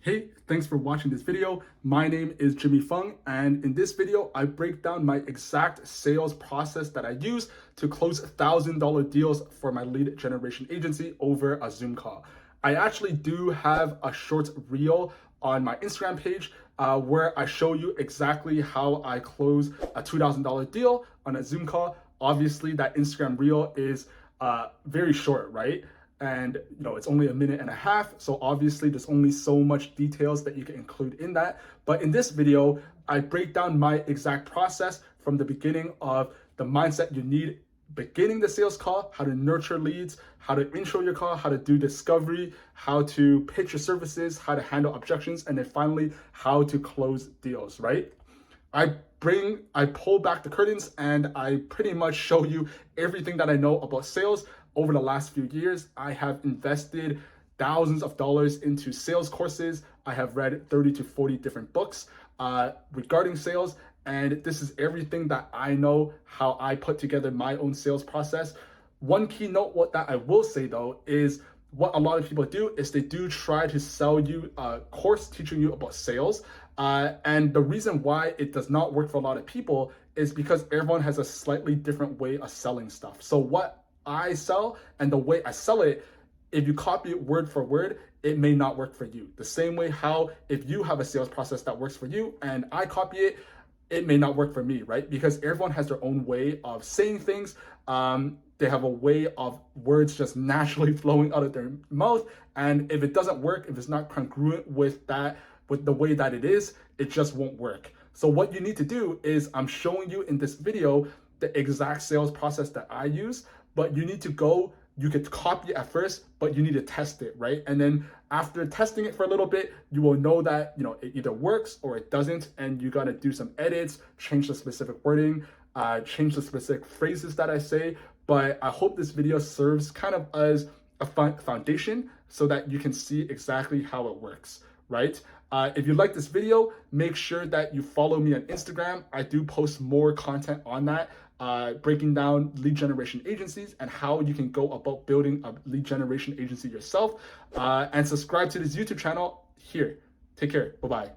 Hey, thanks for watching this video. My name is Jimmy Fung, and in this video, I break down my exact sales process that I use to close $1,000 deals for my lead generation agency over a Zoom call. I actually do have a short reel on my Instagram page where I show you exactly how I close a $2,000 deal on a Zoom call. Obviously, that Instagram reel is very short, right? And it's only a minute and a half, so obviously there's only so much details that you can include in that. But in this video, I break down my exact process from the beginning of the mindset you need beginning the sales call, how to nurture leads, how to intro your call, how to do discovery, how to pitch your services, how to handle objections, and then finally how to close deals, right? I pull back the curtains and I pretty much show you everything that I know about sales. Over the last few years, I have invested thousands of dollars into sales courses. I have read 30 to 40 different books regarding sales. And this is everything that I know, how I put together my own sales process. One key note, what that I will say though, is what a lot of people do is they do try to sell you a course teaching you about sales. And the reason why it does not work for a lot of people is because everyone has a slightly different way of selling stuff. So what I sell and the way I sell it, if you copy it word for word, it may not work for you. The same way how if you have a sales process that works for you and I copy it, it may not work for me, right? Because everyone has their own way of saying things. They have a way of words just naturally flowing out of their mouth. And if it doesn't work, if it's not congruent with the way that it is, it just won't work. So what you need to do is I'm showing you in this video the exact sales process that I use, but you need to you could copy it at first, but you need to test it, right? And then after testing it for a little bit, you will know that, it either works or it doesn't, and you gotta do some edits, change the specific wording, change the specific phrases that I say. But I hope this video serves kind of as a foundation so that you can see exactly how it works, right? If you like this video, make sure that you follow me on Instagram. I do post more content on that, breaking down lead generation agencies and how you can go about building a lead generation agency yourself, and subscribe to this YouTube channel here. Take care. Bye-bye.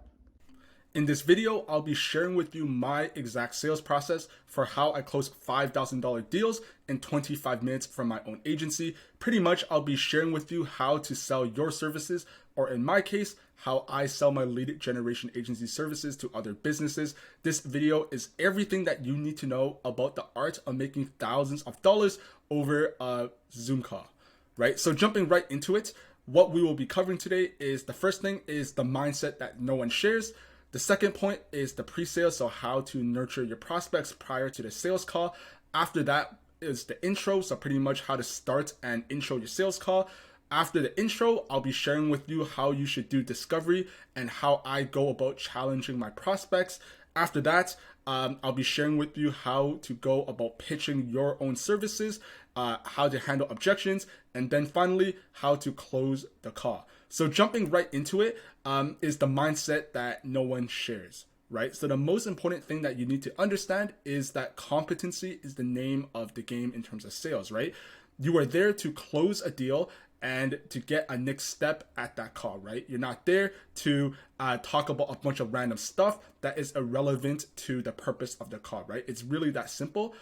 In this video, I'll be sharing with you my exact sales process for how I close $5,000 deals in 25 minutes from my own agency. Pretty much, I'll be sharing with you how to sell your services, or in my case, how I sell my lead generation agency services to other businesses. This video is everything that you need to know about the art of making thousands of dollars over a Zoom call, right? So jumping right into it, what we will be covering today is the first thing is the mindset that no one shares. The second point is the pre-sale, so how to nurture your prospects prior to the sales call. After that is the intro, so pretty much how to start and intro your sales call. After the intro, I'll be sharing with you how you should do discovery and how I go about challenging my prospects. After that, I'll be sharing with you how to go about pitching your own services, how to handle objections, and then finally, how to close the call. So jumping right into it is the mindset that no one shares, right? So the most important thing that you need to understand is that competency is the name of the game in terms of sales, right? You are there to close a deal and to get a next step at that call, right? You're not there to talk about a bunch of random stuff that is irrelevant to the purpose of the call, right? It's really that simple.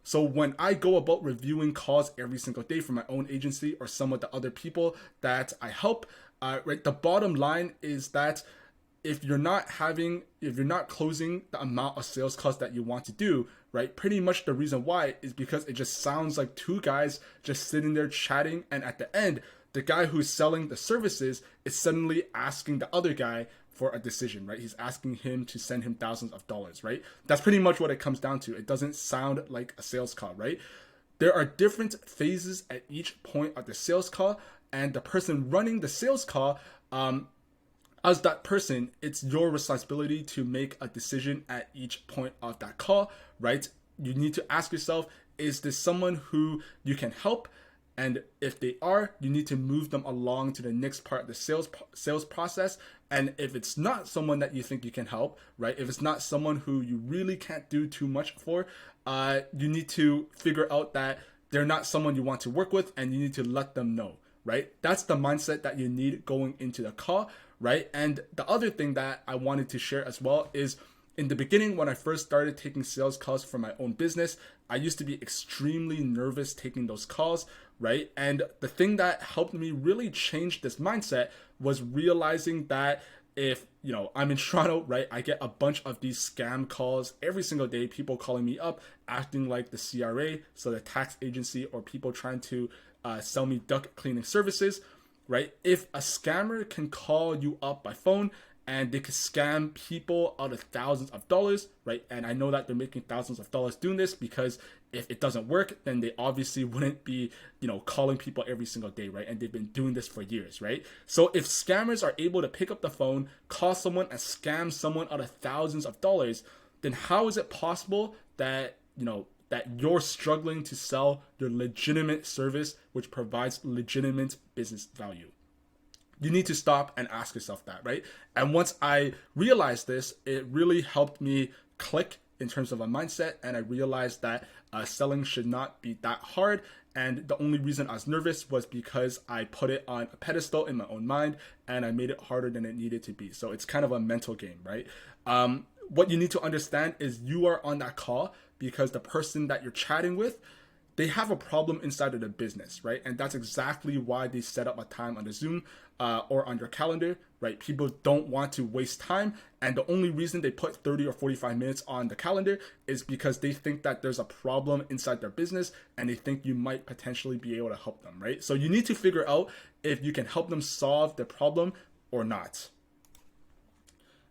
So when I go about reviewing calls every single day for my own agency or some of the other people that I help, right, the bottom line is that if you're not closing the amount of sales calls that you want to do, right, pretty much the reason why is because it just sounds like two guys just sitting there chatting, and at the end, the guy who's selling the services is suddenly asking the other guy for a decision, right? He's asking him to send him thousands of dollars, right? That's pretty much what it comes down to. It doesn't sound like a sales call, right? There are different phases at each point of the sales call, and the person running the sales call, as that person, it's your responsibility to make a decision at each point of that call, right? You need to ask yourself, is this someone who you can help? And if they are, you need to move them along to the next part of the sales process. And if it's not someone that you think you can help, right? If it's not someone who you really can't do too much for, you need to figure out that they're not someone you want to work with, and you need to let them know, right? That's the mindset that you need going into the call, right? And the other thing that I wanted to share as well is in the beginning, when I first started taking sales calls for my own business, I used to be extremely nervous taking those calls, right? And the thing that helped me really change this mindset was realizing that if, I'm in Toronto, right, I get a bunch of these scam calls every single day, people calling me up, acting like the CRA, so the tax agency, or people trying to sell me duct cleaning services, right? If a scammer can call you up by phone and they could scam people out of thousands of dollars, right? And I know that they're making thousands of dollars doing this, because if it doesn't work, then they obviously wouldn't be, calling people every single day, right? And they've been doing this for years, right? So if scammers are able to pick up the phone, call someone and scam someone out of thousands of dollars, then how is it possible that, that you're struggling to sell your legitimate service, which provides legitimate business value? You need to stop and ask yourself that, right? And once I realized this, it really helped me click in terms of a mindset. And I realized that selling should not be that hard. And the only reason I was nervous was because I put it on a pedestal in my own mind and I made it harder than it needed to be. So it's kind of a mental game, right? What you need to understand is you are on that call because the person that you're chatting with, they have a problem inside of the business, right? And that's exactly why they set up a time on the Zoom or on your calendar, right? People don't want to waste time. And the only reason they put 30 or 45 minutes on the calendar is because they think that there's a problem inside their business and they think you might potentially be able to help them, right? So you need to figure out if you can help them solve the problem or not.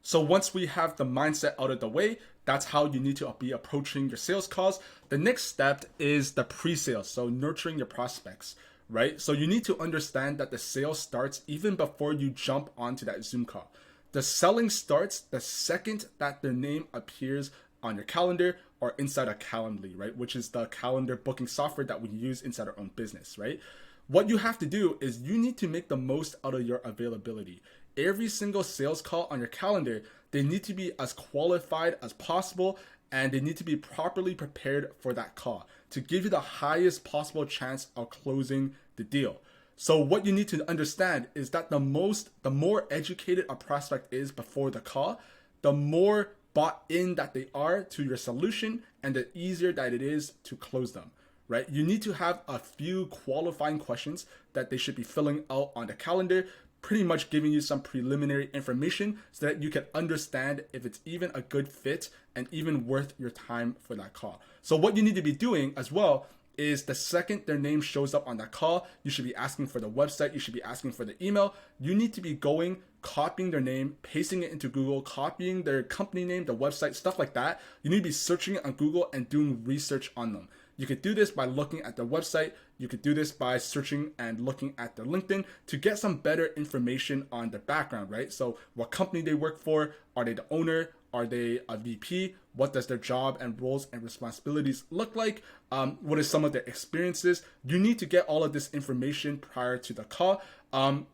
So once we have the mindset out of the way, that's how you need to be approaching your sales calls. The next step is the pre-sales, so nurturing your prospects, right? So you need to understand that the sales starts even before you jump onto that Zoom call. The selling starts the second that their name appears on your calendar or inside a Calendly, right? Which is the calendar booking software that we use inside our own business, right? What you have to do is you need to make the most out of your availability. Every single sales call on your calendar, they need to be as qualified as possible and they need to be properly prepared for that call to give you the highest possible chance of closing the deal. So what you need to understand is that the more educated a prospect is before the call, the more bought in that they are to your solution and the easier that it is to close them, right? You need to have a few qualifying questions that they should be filling out on the calendar, pretty much giving you some preliminary information so that you can understand if it's even a good fit and even worth your time for that call. So what you need to be doing as well is the second their name shows up on that call, you should be asking for the website, you should be asking for the email. You need to be going, copying their name, pasting it into Google, copying their company name, the website, stuff like that. You need to be searching it on Google and doing research on them. You could do this by looking at their website. You could do this by searching and looking at their LinkedIn to get some better information on their background, right? So what company they work for, are they the owner? Are they a VP? What does their job and roles and responsibilities look like? What is some of their experiences? You need to get all of this information prior to the call. And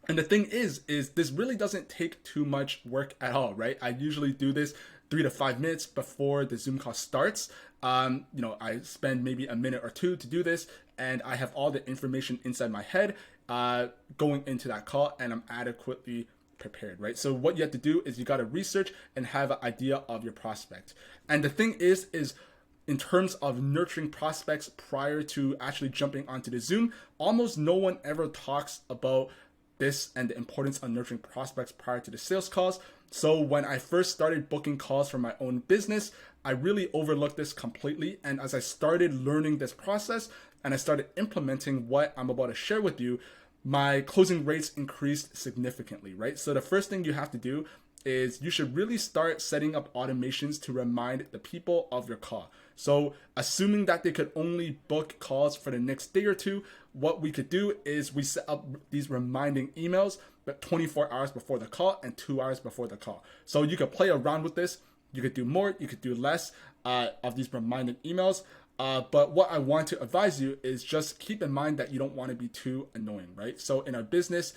the thing is this really doesn't take too much work at all, right? I usually do this 3 to 5 minutes before the Zoom call starts. I spend maybe a minute or two to do this, and I have all the information inside my head going into that call, and I'm adequately prepared, right? So what you have to do is you got to research and have an idea of your prospect. And the thing is in terms of nurturing prospects prior to actually jumping onto the Zoom, almost no one ever talks about this and the importance of nurturing prospects prior to the sales calls. So when I first started booking calls for my own business, I really overlooked this completely. And as I started learning this process and I started implementing what I'm about to share with you, my closing rates increased significantly, right? So the first thing you have to do is you should really start setting up automations to remind the people of your call. So assuming that they could only book calls for the next day or two, what we could do is we set up these reminding emails, but 24 hours before the call and 2 hours before the call. So you could play around with this. You could do more, you could do less of these reminding emails. But what I want to advise you is just keep in mind that you don't want to be too annoying, right? So in our business,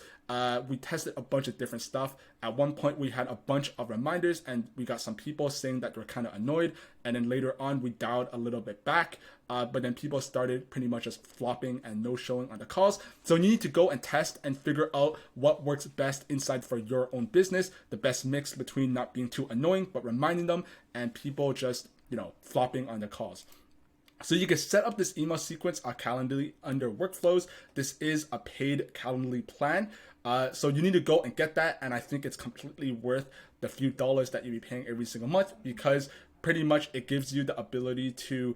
we tested a bunch of different stuff. At one point, we had a bunch of reminders and we got some people saying that they're kind of annoyed. And then later on, we dialed a little bit back. But then people started pretty much just flopping and no showing on the calls. So you need to go and test and figure out what works best inside for your own business, the best mix between not being too annoying, but reminding them and people just, flopping on the calls. So you can set up this email sequence on Calendly under workflows. This is a paid Calendly plan. So you need to go and get that. And I think it's completely worth the few dollars that you'll be paying every single month, because pretty much it gives you the ability to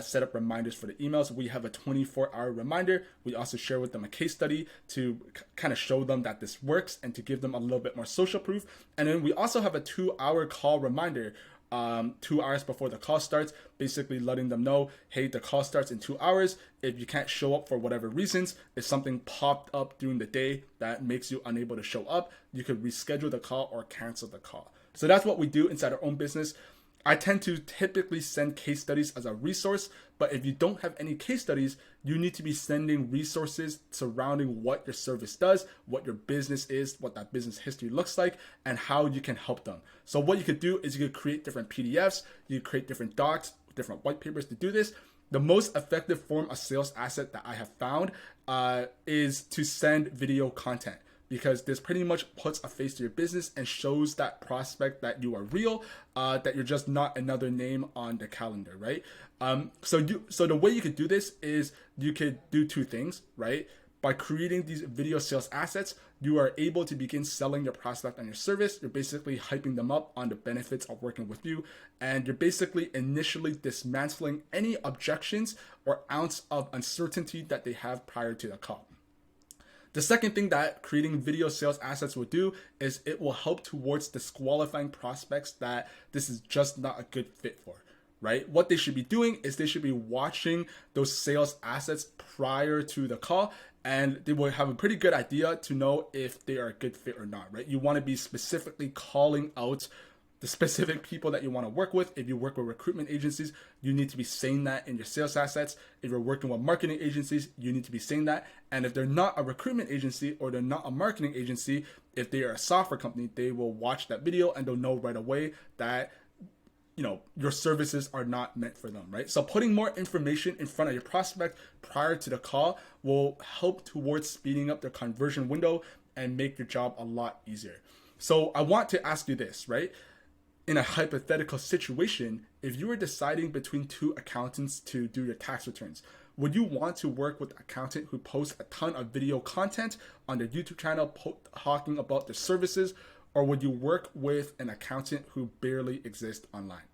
set up reminders for the emails. We have a 24-hour reminder. We also share with them a case study to kind of show them that this works and to give them a little bit more social proof. And then we also have a 2-hour call reminder 2 hours before the call starts, basically letting them know, hey, the call starts in 2 hours. If you can't show up for whatever reasons, if something popped up during the day that makes you unable to show up, you could reschedule the call or cancel the call. So that's what we do inside our own business. I tend to typically send case studies as a resource, but if you don't have any case studies, you need to be sending resources surrounding what your service does, what your business is, what that business history looks like, and how you can help them. So what you could do is you could create different PDFs, you could create different docs, different white papers to do this. The most effective form of sales asset that I have found is to send video content, because this pretty much puts a face to your business and shows that prospect that you are real, that you're just not another name on the calendar, right? So the way you could do this is you could do two things, right? By creating these video sales assets, you are able to begin selling your prospect on your service. You're basically hyping them up on the benefits of working with you. And you're basically initially dismantling any objections or ounce of uncertainty that they have prior to the call. The second thing that creating video sales assets will do is it will help towards disqualifying prospects that this is just not a good fit for, right? What they should be doing is they should be watching those sales assets prior to the call, and they will have a pretty good idea to know if they are a good fit or not, right? You want to be specifically calling out the specific people that you want to work with. If you work with recruitment agencies, you need to be saying that in your sales assets. If you're working with marketing agencies, you need to be saying that. And if they're not a recruitment agency or they're not a marketing agency, if they are a software company, they will watch that video and they'll know right away that your services are not meant for them, right? So putting more information in front of your prospect prior to the call will help towards speeding up the conversion window and make your job a lot easier. So I want to ask you this, right? In a hypothetical situation, if you were deciding between two accountants to do your tax returns, would you want to work with an accountant who posts a ton of video content on their YouTube channel talking about their services, or would you work with an accountant who barely exists online?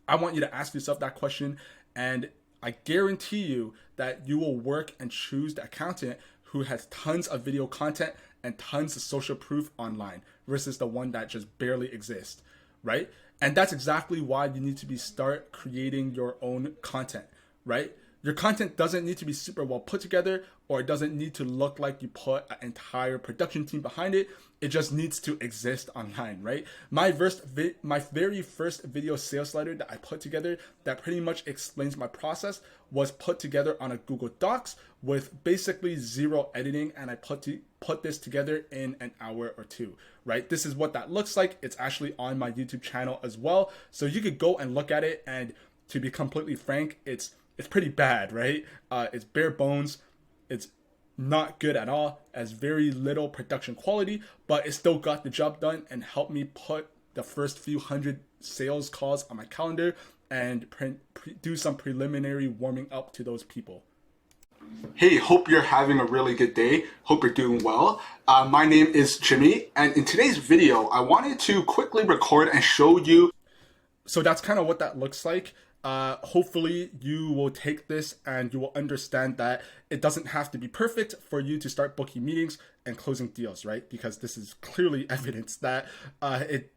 I want you to ask yourself that question, and I guarantee you that you will work and choose the accountant who has tons of video content and tons of social proof online versus the one that just barely exists, right? And that's exactly why you need to start creating your own content, right? Your content doesn't need to be super well put together, or it doesn't need to look like you put an entire production team behind it. It just needs to exist online, right? My very first video sales letter that I put together that pretty much explains my process was put together on a Google Docs with basically zero editing, and I put this together in an hour or two, right? This is what that looks like. It's actually on my YouTube channel as well, so you could go and look at it. And to be completely frank, it's pretty bad, right? It's bare bones. It's not good at all, as very little production quality, but it still got the job done and helped me put the first few hundred sales calls on my calendar and do some preliminary warming up to those people. Hey, hope you're having a really good day. Hope you're doing well. My name is Jimmy, and in today's video, I wanted to quickly record and show you. So that's kind of what that looks like. Hopefully you will take this and you will understand that it doesn't have to be perfect for you to start booking meetings and closing deals, right? Because this is clearly evidence that it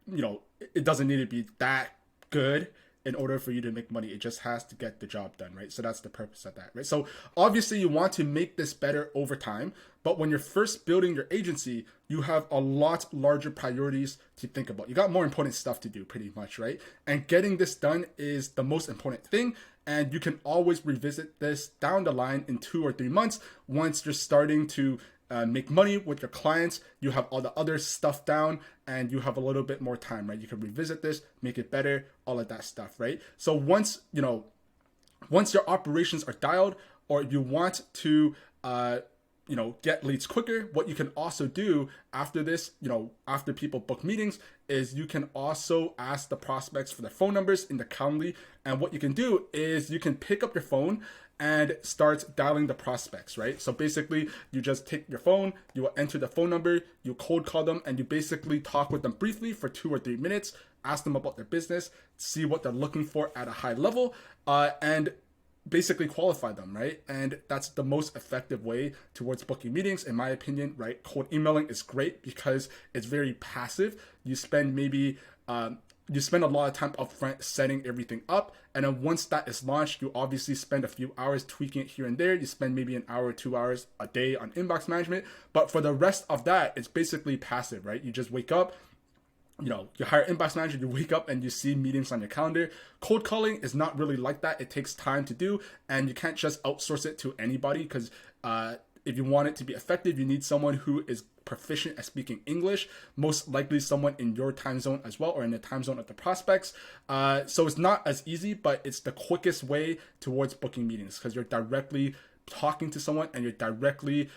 doesn't need to be that good in order for you to make money. It just has to get the job done, right? So that's the purpose of that, right? So obviously you want to make this better over time, but when you're first building your agency, you have a lot larger priorities to think about. You got more important stuff to do pretty much, right? And getting this done is the most important thing. And you can always revisit this down the line in 2 or 3 months once you're starting to make money with your clients. You have all the other stuff down and you have a little bit more time, right? You can revisit this, make it better, all of that stuff, right? So once your operations are dialed, or if you want to get leads quicker, what you can also do after this, after people book meetings, is you can also ask the prospects for their phone numbers in the Calendly. And what you can do is you can pick up your phone and start dialing the prospects, right? So basically you just take your phone, you will enter the phone number, you cold call them, and you basically talk with them briefly for 2 or 3 minutes, ask them about their business, see what they're looking for at a high level, and basically qualify them, right? And that's the most effective way towards booking meetings, in my opinion, right? Cold emailing is great because it's very passive. You spend a lot of time upfront setting everything up. And then once that is launched, you obviously spend a few hours tweaking it here and there. You spend maybe an hour, 2 hours a day on inbox management. But for the rest of that, it's basically passive, right? You just wake up, you hire inbox manager, you wake up and you see meetings on your calendar. Cold calling is not really like that. It takes time to do, and you can't just outsource it to anybody, because if you want it to be effective, you need someone who is proficient at speaking English, most likely someone in your time zone as well, or in the time zone of the prospects. So it's not as easy, but it's the quickest way towards booking meetings, because you're directly talking to someone and you're directly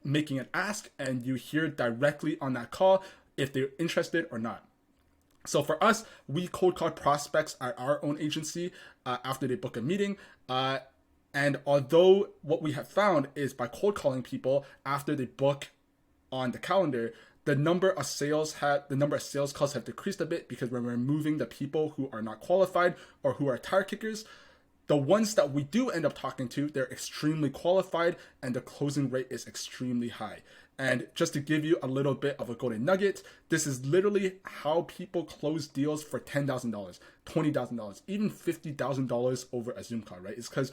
making an ask, and you hear directly on that call if they're interested or not. So for us, we cold call prospects at our own agency after they book a meeting. And although what we have found is by cold calling people after they book on the calendar, the number of sales calls have decreased a bit, because we're removing the people who are not qualified or who are tire kickers. The ones that we do end up talking to, they're extremely qualified, and the closing rate is extremely high. And just to give you a little bit of a golden nugget, this is literally how people close deals for $10,000, $20,000, even $50,000 over a Zoom call, right? It's because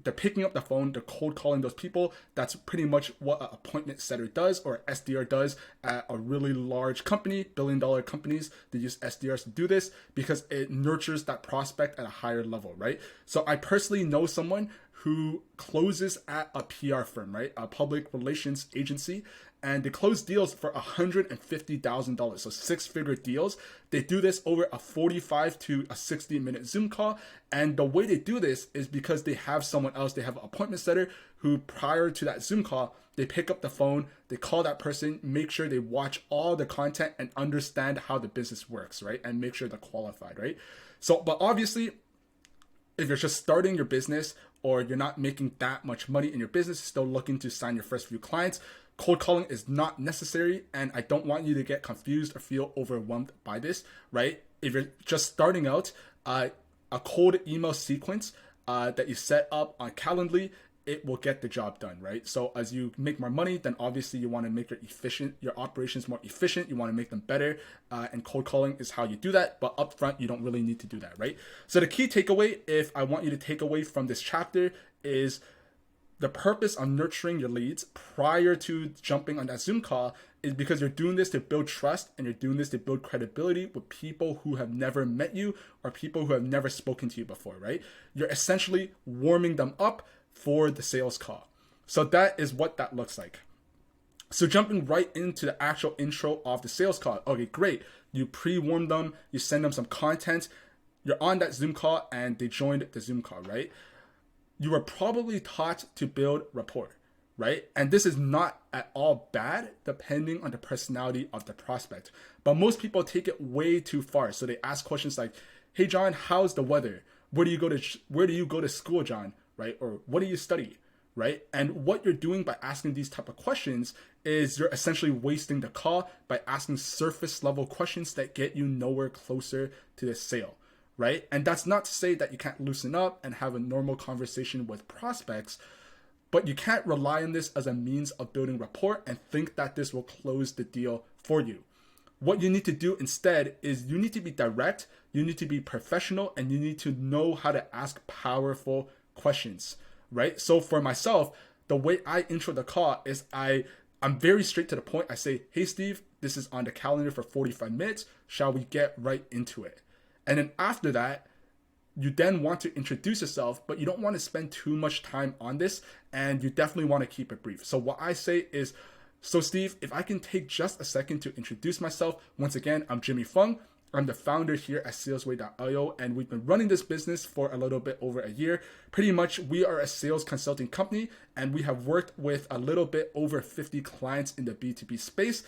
they're picking up the phone, they're cold calling those people. That's pretty much what an appointment setter does, or SDR does at a really large company, billion-dollar companies. They use SDRs to do this because it nurtures that prospect at a higher level, right? So I personally know someone who closes at a PR firm, right? A public relations agency, and they close deals for $150,000. So 6-figure deals. They do this over a 45 to a 60-minute Zoom call. And the way they do this is because they have someone else, they have an appointment setter who, prior to that Zoom call, they pick up the phone, they call that person, make sure they watch all the content and understand how the business works, right? And make sure they're qualified, right? So, but obviously, if you're just starting your business, or you're not making that much money in your business, still looking to sign your first few clients, cold calling is not necessary. And I don't want you to get confused or feel overwhelmed by this, right? If you're just starting out, a cold email sequence that you set up on Calendly, it will get the job done, right? So as you make more money, then obviously you want to make your operations more efficient. You want to make them better, and cold calling is how you do that. But upfront, you don't really need to do that, right? So the key takeaway, if I want you to take away from this chapter, is the purpose of nurturing your leads prior to jumping on that Zoom call is because you're doing this to build trust, and you're doing this to build credibility with people who have never met you or people who have never spoken to you before, right? You're essentially warming them up for the sales call. So that is what that looks like. So jumping right into the actual intro of the sales call. Okay, great. You pre-warm them, you send them some content, you're on that Zoom call, and they joined the Zoom call, right? You were probably taught to build rapport, right? And this is not at all bad, depending on the personality of the prospect. But most people take it way too far. So they ask questions like, "Hey John, how's the weather? Where do you go to school, John?" Right? Or what do you study? Right? And what you're doing by asking these type of questions is you're essentially wasting the call by asking surface level questions that get you nowhere closer to the sale, right? And that's not to say that you can't loosen up and have a normal conversation with prospects, but you can't rely on this as a means of building rapport and think that this will close the deal for you. What you need to do instead is you need to be direct, you need to be professional, and you need to know how to ask powerful questions, right? So for myself, the way I intro the call is I'm very straight to the point. I say, hey, Steve, this is on the calendar for 45 minutes. Shall we get right into it? And then after that, you then want to introduce yourself, but you don't want to spend too much time on this, and you definitely want to keep it brief. So what I say is, so Steve, if I can take just a second to introduce myself. Once again, I'm Jimmy Fung. I'm the founder here at Salesway.io, and we've been running this business for a little bit over a year. Pretty much, we are a sales consulting company, and we have worked with a little bit over 50 clients in the B2B space,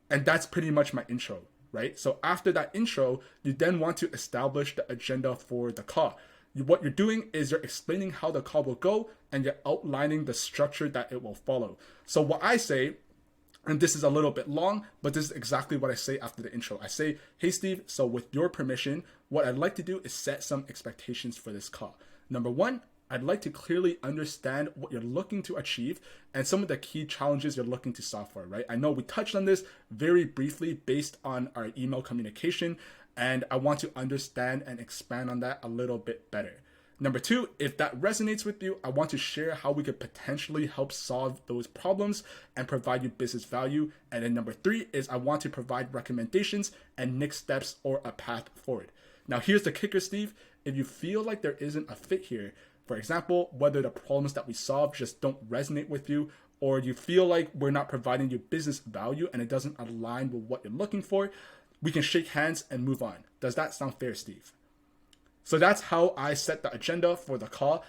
and that's pretty much my intro, right? So after that intro, you then want to establish the agenda for the call. What you're doing is you're explaining how the call will go, and you're outlining the structure that it will follow. So what I say, and this is a little bit long, but this is exactly what I say after the intro. I say, hey, Steve, so with your permission, what I'd like to do is set some expectations for this call. Number one, I'd like to clearly understand what you're looking to achieve and some of the key challenges you're looking to solve for, right? I know we touched on this very briefly based on our email communication, and I want to understand and expand on that a little bit better. Number two, if that resonates with you, I want to share how we could potentially help solve those problems and provide you business value. And then number three is I want to provide recommendations and next steps or a path forward. Now, here's the kicker, Steve. If you feel like there isn't a fit here, for example, whether the problems that we solve just don't resonate with you, or you feel like we're not providing you business value and it doesn't align with what you're looking for, we can shake hands and move on. Does that sound fair, Steve? So that's how I set the agenda for the call.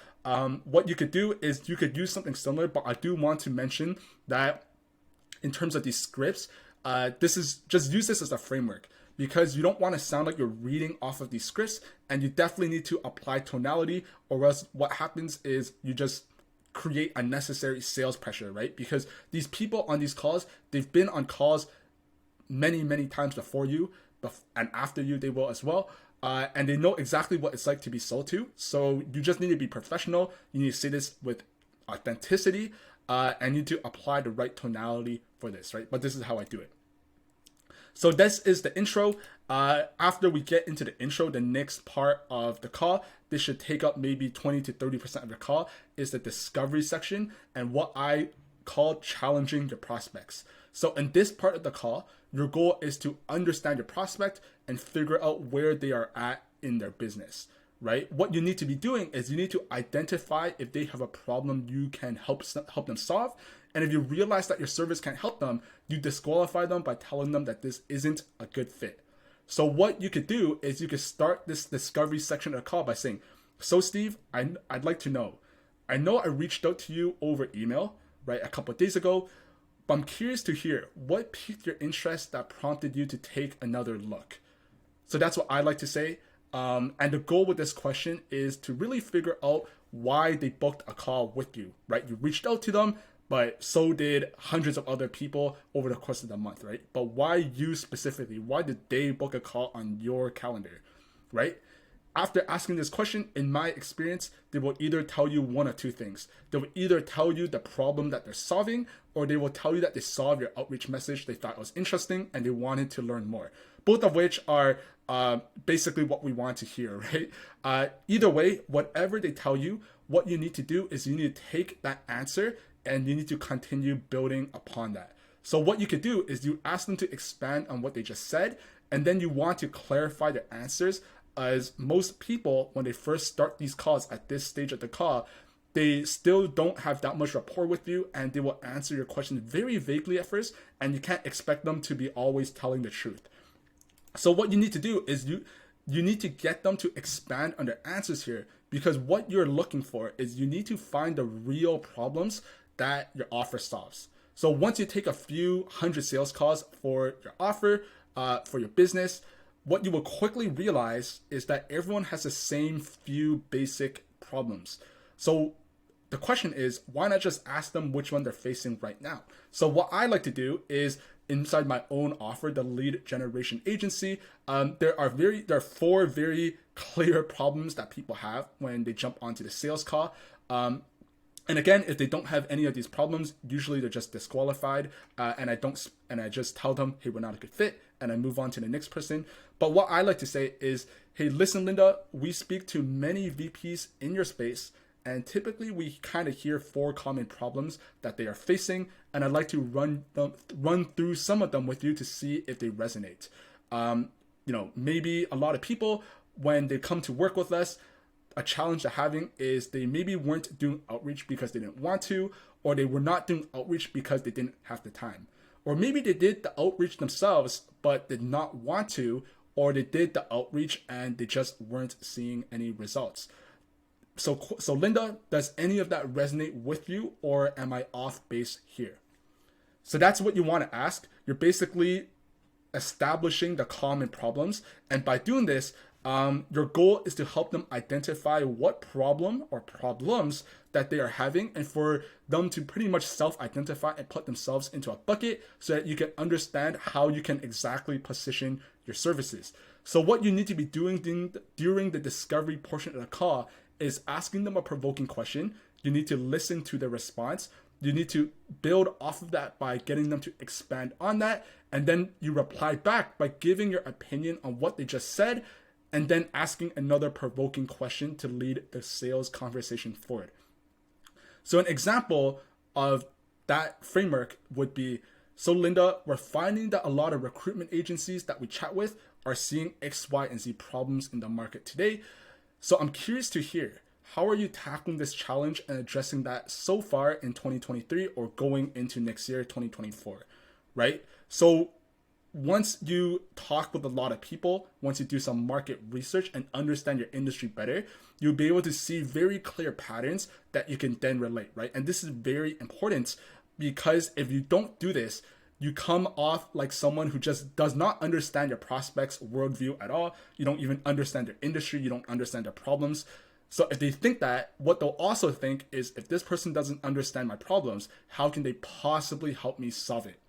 What you could do is you could use something similar, but I do want to mention that in terms of these scripts, this is just use this as a framework because you don't want to sound like you're reading off of these scripts, and you definitely need to apply tonality, or else what happens is you just create unnecessary sales pressure, right? Because these people on these calls, they've been on calls many, many times before you, and after you, they will as well. And they know exactly what it's like to be sold to. So you just need to be professional. You need to say this with authenticity, and you need to apply the right tonality for this, right? But this is how I do it. So this is the intro. After we get into the intro, the next part of the call, this should take up maybe 20 to 30% of the call, is the discovery section and what I call challenging your prospects. So in this part of the call, your goal is to understand your prospect and figure out where they are at in their business, right? What you need to be doing is you need to identify if they have a problem you can help them solve. And if you realize that your service can't help them, you disqualify them by telling them that this isn't a good fit. So what you could do is you could start this discovery section of the call by saying, so Steve, I'd like to know. I know I reached out to you over email, right, a couple of days ago, but I'm curious to hear what piqued your interest that prompted you to take another look. So that's what I like to say. And the goal with this question is to really figure out why they booked a call with you, right? You reached out to them, but so did hundreds of other people over the course of the month, right? But why you specifically? Why did they book a call on your calendar, right? After asking this question, in my experience, they will either tell you one or two things. They will either tell you the problem that they're solving, or they will tell you that they saw your outreach message, they thought it was interesting, and they wanted to learn more. Both of which are basically what we want to hear, right? Either way, whatever they tell you, what you need to do is you need to take that answer and you need to continue building upon that. So what you could do is you ask them to expand on what they just said, and then you want to clarify their answers, as most people, when they first start these calls at this stage of the call, they still don't have that much rapport with you, and they will answer your questions very vaguely at first, and you can't expect them to be always telling the truth. So what you need to do is you need to get them to expand on their answers here, because what you're looking for is you need to find the real problems that your offer solves. So once you take a few hundred sales calls for your offer, for your business, what you will quickly realize is that everyone has the same few basic problems. So the question is, why not just ask them which one they're facing right now? So what I like to do is, inside my own offer, the Lead Generation Agency, there are 4 very clear problems that people have when they jump onto the sales call. And again, if they don't have any of these problems, usually they're just disqualified, and I just tell them, hey, we're not a good fit, and I move on to the next person. But what I like to say is, hey, listen, Linda, we speak to many VPs in your space, and typically we kind of hear 4 common problems that they are facing, and I'd like to run through some of them with you to see if they resonate. Maybe a lot of people, when they come to work with us, a challenge they're having is they maybe weren't doing outreach because they didn't want to, or they were not doing outreach because they didn't have the time. Or maybe they did the outreach themselves but did not want to, or they did the outreach and they just weren't seeing any results. So Linda, does any of that resonate with you, or am I off base here? So that's what you want to ask. You're basically establishing the common problems, and by doing this, your goal is to help them identify what problem or problems that they are having, and for them to pretty much self-identify and put themselves into a bucket so that you can understand how you can exactly position your services. So what you need to be doing during the discovery portion of the call is asking them a provoking question. You need to listen to the response. You need to build off of that by getting them to expand on that. And then you reply back by giving your opinion on what they just said, and then asking another provoking question to lead the sales conversation forward. So an example of that framework would be, so Linda, we're finding that a lot of recruitment agencies that we chat with are seeing X, Y, and Z problems in the market today. So I'm curious to hear, how are you tackling this challenge and addressing that so far in 2023 or going into next year, 2024, right? So once you talk with a lot of people, once you do some market research and understand your industry better, you'll be able to see very clear patterns that you can then relate, right? And this is very important, because if you don't do this, you come off like someone who just does not understand your prospects' worldview at all. You don't even understand their industry. You don't understand their problems. So if they think that, what they'll also think is, if this person doesn't understand my problems, how can they possibly help me solve it?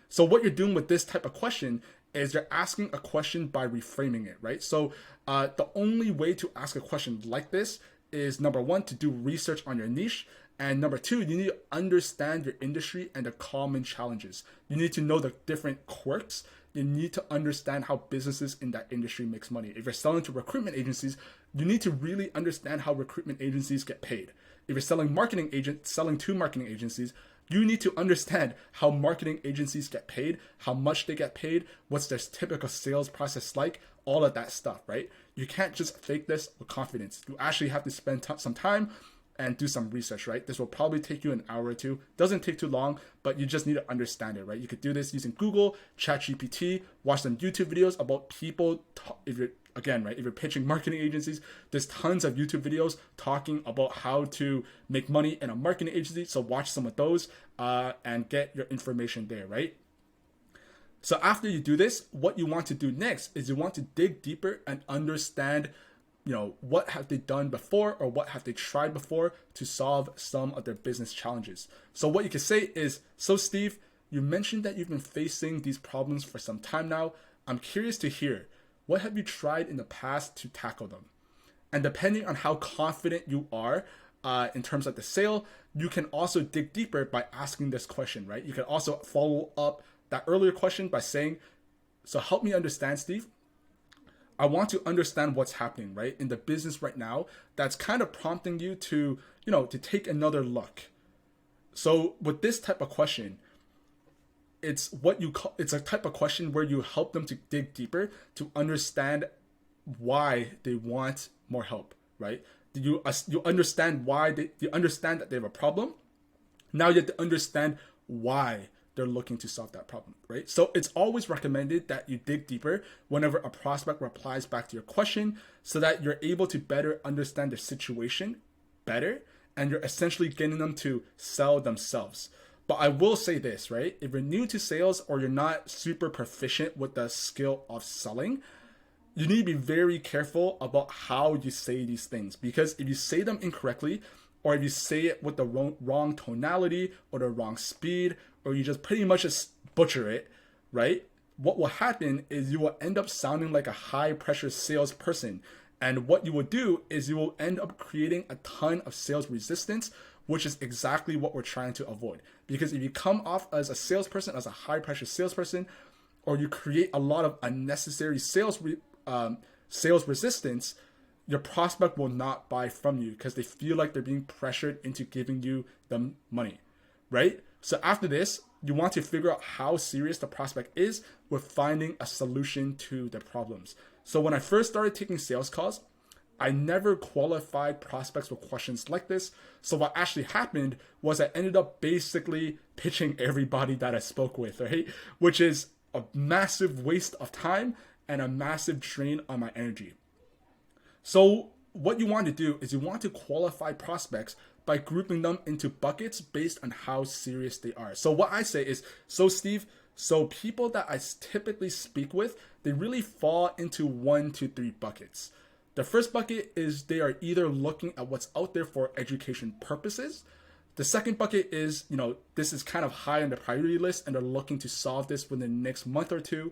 So what you're doing with this type of question is you're asking a question by reframing it, right? So the only way to ask a question like this is, number one, to do research on your niche. And number two, you need to understand your industry and the common challenges. You need to know the different quirks. You need to understand how businesses in that industry makes money. If you're selling to recruitment agencies, you need to really understand how recruitment agencies get paid. If you're selling to marketing agencies, you need to understand how marketing agencies get paid, how much they get paid, what's their typical sales process like, all of that stuff, right? You can't just fake this with confidence. You actually have to spend some time and do some research, right? This will probably take you an hour or two. Doesn't take too long, but you just need to understand it, right? You could do this using Google, ChatGPT, watch some YouTube videos about people. If you're pitching marketing agencies, there's tons of YouTube videos talking about how to make money in a marketing agency. So watch some of those and get your information there, right? So after you do this, what you want to do next is you want to dig deeper and understand, what have they done before, or what have they tried before to solve some of their business challenges. So what you can say is, so Steve, you mentioned that you've been facing these problems for some time now. I'm curious to hear, what have you tried in the past to tackle them? And depending on how confident you are in terms of the sale, you can also dig deeper by asking this question, right? You can also follow up that earlier question by saying, so help me understand, Steve. I want to understand what's happening, right, in the business right now that's kind of prompting you to, to take another look. So with this type of question, it's a type of question where you help them to dig deeper to understand why they want more help, right? You understand you understand that they have a problem. Now you have to understand why they're looking to solve that problem, right? So it's always recommended that you dig deeper whenever a prospect replies back to your question, so that you're able to better understand their situation better, and you're essentially getting them to sell themselves. But I will say this, right? If you're new to sales or you're not super proficient with the skill of selling, you need to be very careful about how you say these things, because if you say them incorrectly, or if you say it with the wrong tonality or the wrong speed, or you just pretty much just butcher it, right? What will happen is you will end up sounding like a high pressure salesperson. And what you will do is you will end up creating a ton of sales resistance, which is exactly what we're trying to avoid. Because if you come off as a salesperson, as a high pressure salesperson, or you create a lot of unnecessary sales resistance, your prospect will not buy from you because they feel like they're being pressured into giving you the money, right? So after this, you want to figure out how serious the prospect is with finding a solution to their problems. So when I first started taking sales calls, I never qualified prospects with questions like this. So what actually happened was I ended up basically pitching everybody that I spoke with, right? Which is a massive waste of time and a massive drain on my energy. So what you want to do is you want to qualify prospects by grouping them into buckets based on how serious they are. So what I say is, so Steve, so people that I typically speak with, they really fall into 1 to 3 buckets. The first bucket is they are either looking at what's out there for education purposes. The second bucket is, this is kind of high on the priority list and they're looking to solve this within the next month or two.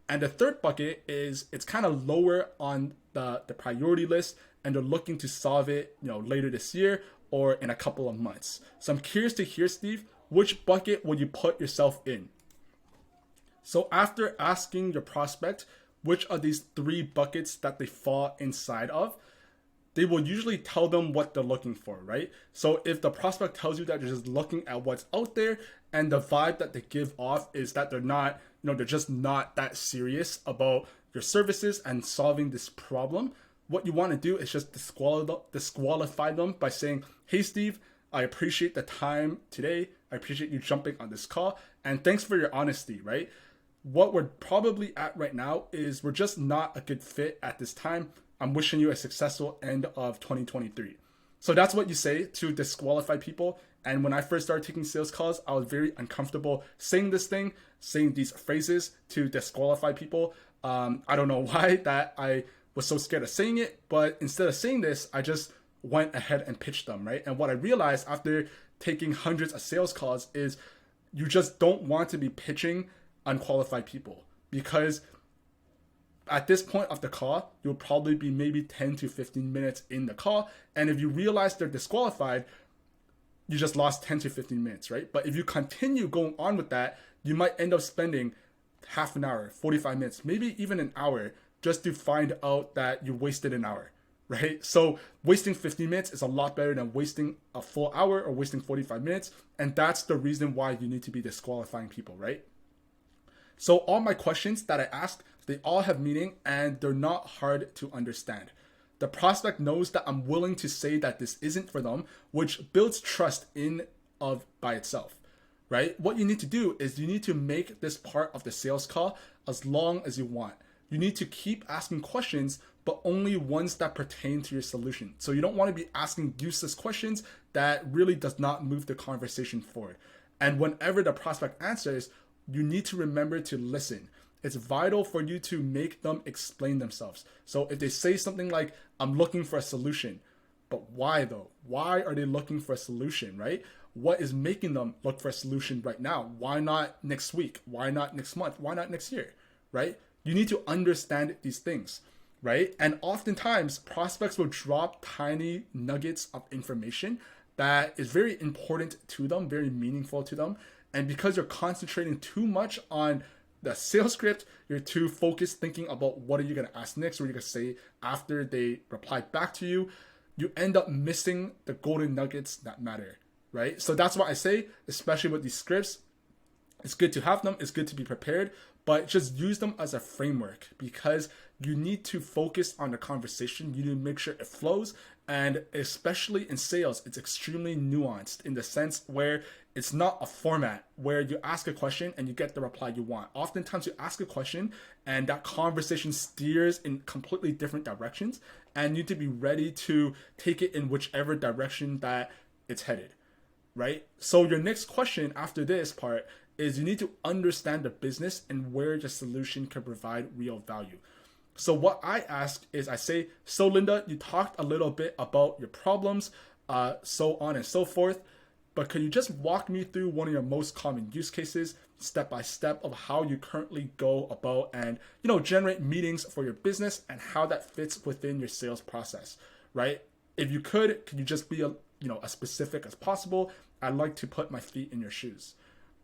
And the third bucket is it's kind of lower on the priority list and they're looking to solve it, later this year or in a couple of months. So I'm curious to hear, Steve, which bucket will you put yourself in? So after asking your prospect which of these 3 buckets that they fall inside of, they will usually tell them what they're looking for, right? So if the prospect tells you that they're just looking at what's out there and the vibe that they give off is that they're not, they're just not that serious about your services and solving this problem, what you want to do is just disqualify them by saying, hey, Steve, I appreciate the time today. I appreciate you jumping on this call. And thanks for your honesty, right? What we're probably at right now is we're just not a good fit at this time. I'm wishing you a successful end of 2023. So that's what you say to disqualify people. And when I first started taking sales calls, I was very uncomfortable saying these phrases to disqualify people. I don't know why that I was so scared of saying it, but instead of saying this, I just went ahead and pitched them, right? And what I realized after taking hundreds of sales calls is you just don't want to be pitching unqualified people, because at this point of the call, you'll probably be maybe 10 to 15 minutes in the call. And if you realize they're disqualified, you just lost 10 to 15 minutes, right? But if you continue going on with that, you might end up spending half an hour, 45 minutes, maybe even an hour just to find out that you wasted an hour, right? So wasting 15 minutes is a lot better than wasting a full hour or wasting 45 minutes. And that's the reason why you need to be disqualifying people, right? So all my questions that I asked, they all have meaning and they're not hard to understand. The prospect knows that I'm willing to say that this isn't for them, which builds trust by itself, right? What you need to do is you need to make this part of the sales call as long as you want. You need to keep asking questions, but only ones that pertain to your solution. So you don't want to be asking useless questions that really does not move the conversation forward. And whenever the prospect answers, you need to remember to listen. It's vital for you to make them explain themselves. So if they say something like, I'm looking for a solution, but why though? Why are they looking for a solution, right? What is making them look for a solution right now? Why not next week? Why not next month? Why not next year, right? You need to understand these things, right? And oftentimes prospects will drop tiny nuggets of information that is very important to them, very meaningful to them. And because you're concentrating too much on the sales script, you're too focused thinking about what are you going to ask next, what are you going to say after they reply back to you, you end up missing the golden nuggets that matter, right? So that's why I say, especially with these scripts, it's good to have them, it's good to be prepared, but just use them as a framework because you need to focus on the conversation. You need to make sure it flows. And especially in sales, it's extremely nuanced in the sense where it's not a format where you ask a question and you get the reply you want. Oftentimes you ask a question and that conversation steers in completely different directions and you need to be ready to take it in whichever direction that it's headed, right? So your next question after this part is you need to understand the business and where the solution can provide real value. So what I ask is I say, so Linda, you talked a little bit about your problems, so on and so forth, but can you just walk me through one of your most common use cases, step by step, of how you currently go about and, generate meetings for your business and how that fits within your sales process, right? If you could you just be as specific as possible. I like to put my feet in your shoes,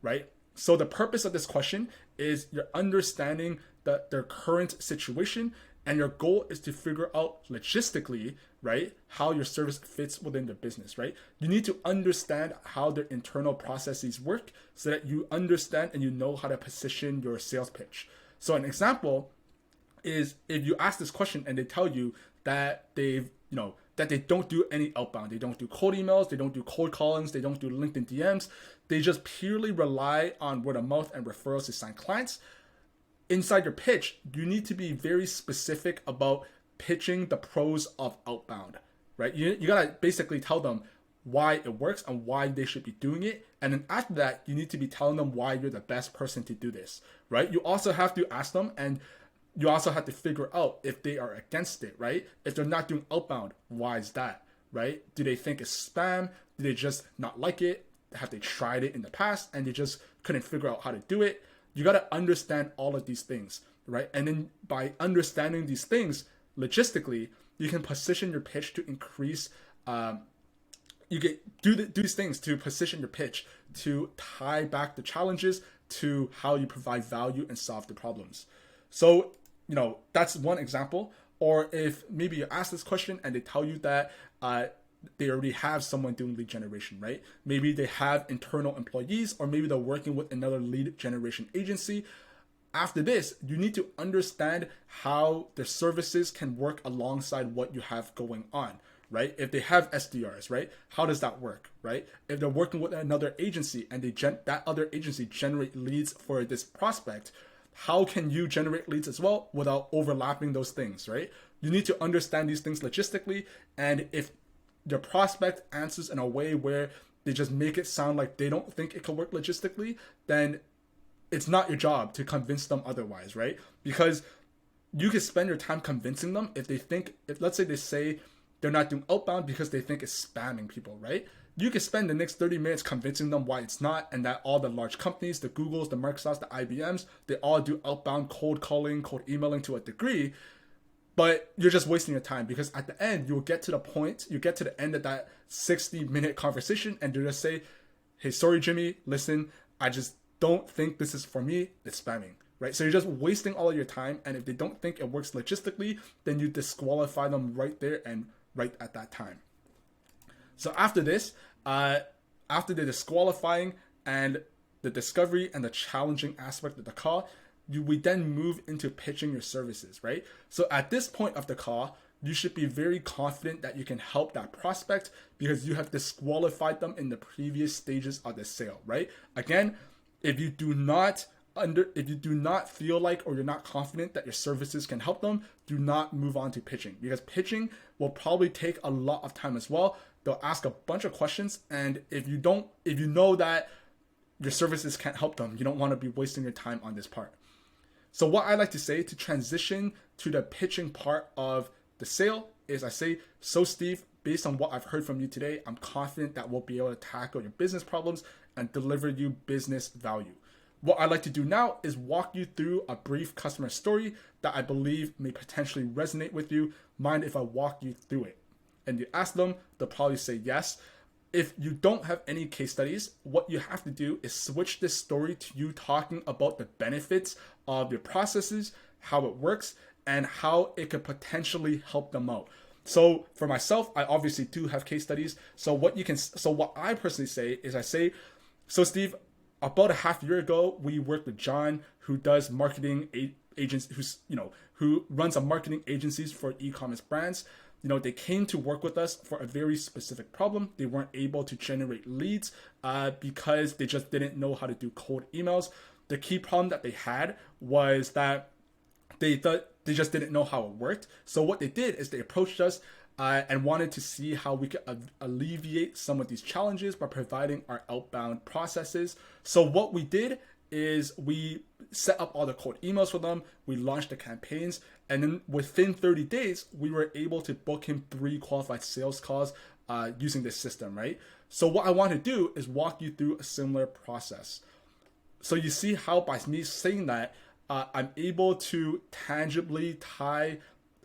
right? So the purpose of this question is you're understanding their current situation, and your goal is to figure out logistically, right, how your service fits within the business, right? You need to understand how their internal processes work so that you understand and you know how to position your sales pitch. So an example is if you ask this question and they tell you that that they don't do any outbound, they don't do cold emails, they don't do cold callings, they don't do LinkedIn DMs, they just purely rely on word of mouth and referrals to sign clients. Inside your pitch, you need to be very specific about pitching the pros of outbound, right? You gotta basically tell them why it works and why they should be doing it. And then after that, you need to be telling them why you're the best person to do this, right? You also have to ask them, and you also have to figure out if they are against it, right? If they're not doing outbound, why is that, right? Do they think it's spam? Do they just not like it? Have they tried it in the past and they just couldn't figure out how to do it? You got to understand all of these things, right? And then by understanding these things logistically, you can position your pitch to increase. You get do these things to position your pitch to tie back the challenges to how you provide value and solve the problems. So, that's one example. Or if maybe you ask this question and they tell you that they already have someone doing lead generation, right? Maybe they have internal employees, or maybe they're working with another lead generation agency. After this, you need to understand how the services can work alongside what you have going on, right? If they have SDRs, right? How does that work, right? If they're working with another agency and that other agency generate leads for this prospect, how can you generate leads as well without overlapping those things, right? You need to understand these things logistically. And if your prospect answers in a way where they just make it sound like they don't think it can work logistically, then it's not your job to convince them otherwise, right? Because you can spend your time convincing them if let's say they say they're not doing outbound because they think it's spamming people, right? You can spend the next 30 minutes convincing them why it's not, and that all the large companies, the Googles, the Microsofts, the IBMs, they all do outbound cold calling, cold emailing to a degree, but you're just wasting your time, because at the end, you get to the end of that 60-minute conversation and they'll just say, hey, sorry, Jimmy, listen, I just don't think this is for me, it's spamming, right? So you're just wasting all of your time, and if they don't think it works logistically, then you disqualify them right there and right at that time. So after this, after the disqualifying and the discovery and the challenging aspect of the call, we then move into pitching your services, right? So at this point of the call, you should be very confident that you can help that prospect because you have disqualified them in the previous stages of the sale, right? Again, if you do not feel like, or you're not confident that your services can help them, do not move on to pitching, because pitching will probably take a lot of time as well. They'll ask a bunch of questions, and if you know that your services can't help them, you don't want to be wasting your time on this part. So what I like to say to transition to the pitching part of the sale is I say, so Steve, based on what I've heard from you today, I'm confident that we'll be able to tackle your business problems and deliver you business value. What I'd like to do now is walk you through a brief customer story that I believe may potentially resonate with you. Mind if I walk you through it? And you ask them, they'll probably say yes. If you don't have any case studies, what you have to do is switch this story to you talking about the benefits of your processes, how it works, and how it could potentially help them out. So for myself, I obviously do have case studies. So what I personally say is so Steve, about a half year ago, we worked with John, who does marketing agents, who runs a marketing agencies for e-commerce brands. They came to work with us for a very specific problem. They weren't able to generate leads because they just didn't know how to do cold emails. The key problem that they had was that they just didn't know how it worked. So what they did is they approached us and wanted to see how we could alleviate some of these challenges by providing our outbound processes. So what we did is we set up all the cold emails for them. We launched the campaigns, and then within 30 days, we were able to book him 3 qualified sales calls using this system, right? So what I want to do is walk you through a similar process. So you see how by me saying that, I'm able to tangibly tie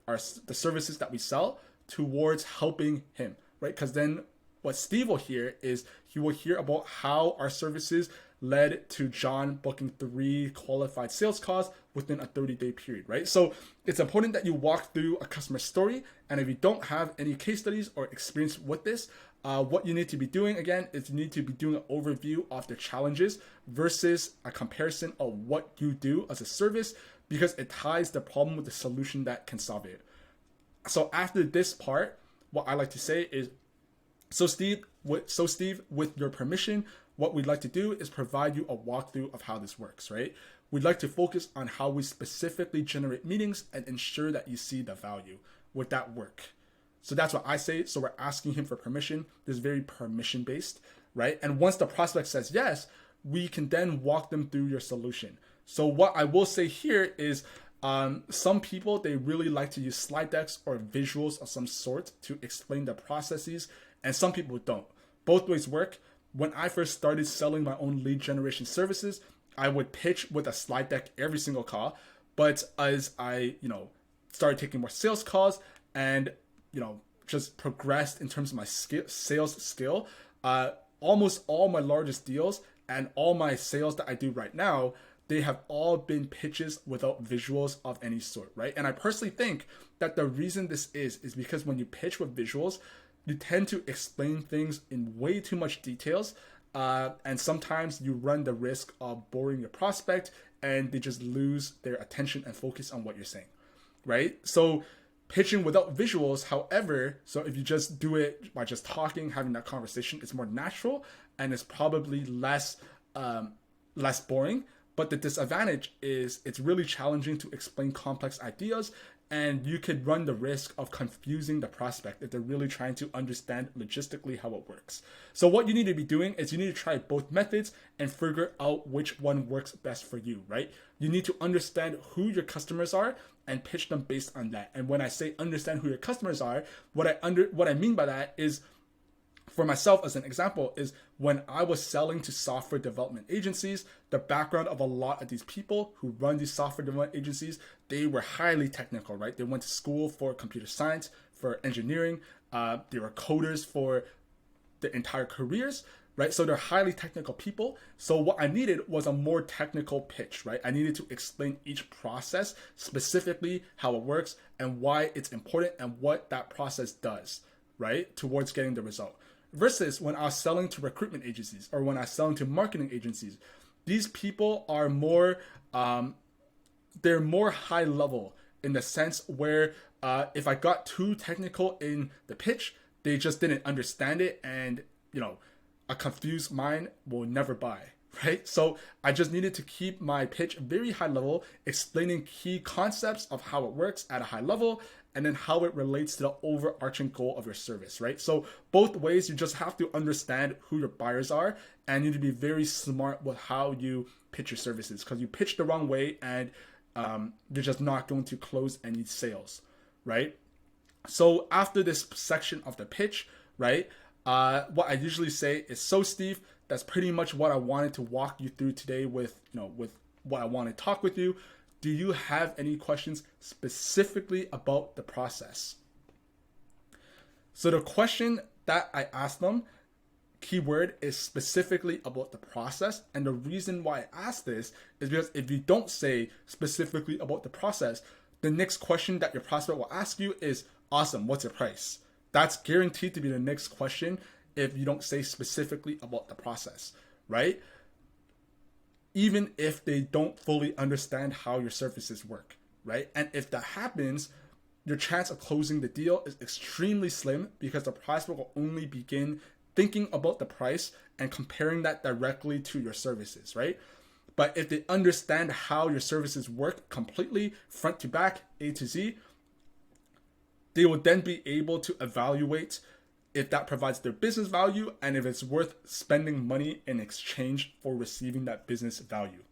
the services that we sell towards helping him, right? Because then what Steve will hear is he will hear about how our services led to John booking 3 qualified sales calls within a 30-day period, right? So it's important that you walk through a customer story. And if you don't have any case studies or experience with this, what you need to be doing again is you need to be doing an overview of the challenges versus a comparison of what you do as a service, because it ties the problem with the solution that can solve it. So after this part, what I like to say is, so Steve, with your permission, what we'd like to do is provide you a walkthrough of how this works, right? We'd like to focus on how we specifically generate meetings and ensure that you see the value. Would that work? So that's what I say. So we're asking him for permission. This is very permission based, right? And once the prospect says yes, we can then walk them through your solution. So what I will say here is, some people, they really like to use slide decks or visuals of some sort to explain the processes, and some people don't. Both ways work. When I first started selling my own lead generation services, I would pitch with a slide deck every single call. But as I, started taking more sales calls and, just progressed in terms of my sales skill, almost all my largest deals and all my sales that I do right now, they have all been pitches without visuals of any sort, right? And I personally think that the reason this is because when you pitch with visuals, you tend to explain things in way too much details. And sometimes you run the risk of boring your prospect and they just lose their attention and focus on what you're saying, right? So pitching without visuals, however, so if you just do it by just talking, having that conversation, it's more natural and it's probably less boring. But the disadvantage is it's really challenging to explain complex ideas, and you could run the risk of confusing the prospect if they're really trying to understand logistically how it works. So what you need to be doing is you need to try both methods and figure out which one works best for you, right? You need to understand who your customers are and pitch them based on that. And when I say understand who your customers are, what I mean by that is, for myself, as an example, is when I was selling to software development agencies, the background of a lot of these people who run these software development agencies, they were highly technical, right? They went to school for computer science, for engineering. They were coders for their entire careers, right? So they're highly technical people. So what I needed was a more technical pitch, right? I needed to explain each process, specifically how it works and why it's important and what that process does, right, towards getting the result. Versus when I was selling to recruitment agencies or when I was selling to marketing agencies, these people are more, they're more high level in the sense where if I got too technical in the pitch, they just didn't understand it, and a confused mind will never buy, right? So I just needed to keep my pitch very high level, explaining key concepts of how it works at a high level, and then how it relates to the overarching goal of your service, right? So both ways, you just have to understand who your buyers are, and you need to be very smart with how you pitch your services, because you pitch the wrong way and you're just not going to close any sales, right? So after this section of the pitch, right, what I usually say is, so Steve, that's pretty much what I wanted to walk you through today with what I want to talk with you. Do you have any questions specifically about the process? So the question that I asked them, keyword, is specifically about the process. And the reason why I asked this is because if you don't say specifically about the process, the next question that your prospect will ask you is, awesome, what's your price? That's guaranteed to be the next question if you don't say specifically about the process, right? Even if they don't fully understand how your services work, right? And if that happens, your chance of closing the deal is extremely slim, because the prospect will only begin thinking about the price and comparing that directly to your services, right? But if they understand how your services work completely, front to back, A to Z, they will then be able to evaluate if that provides their business value and if it's worth spending money in exchange for receiving that business value.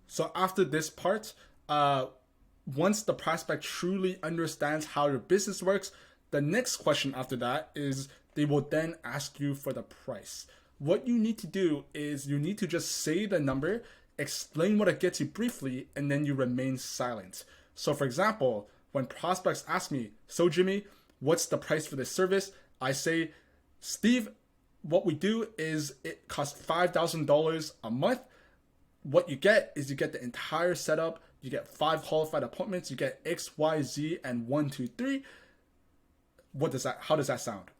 So after this part, once the prospect truly understands how your business works, the next question after that is they will then ask you for the price. What you need to do is you need to just say the number, explain what it gets you briefly, and then you remain silent. So for example, when prospects ask me, so Jimmy, what's the price for this service? I say, Steve, what we do is it costs $5,000 a month. What you get is you get the entire setup. You get 5 qualified appointments. You get X, Y, Z, and 1, 2, 3. How does that sound?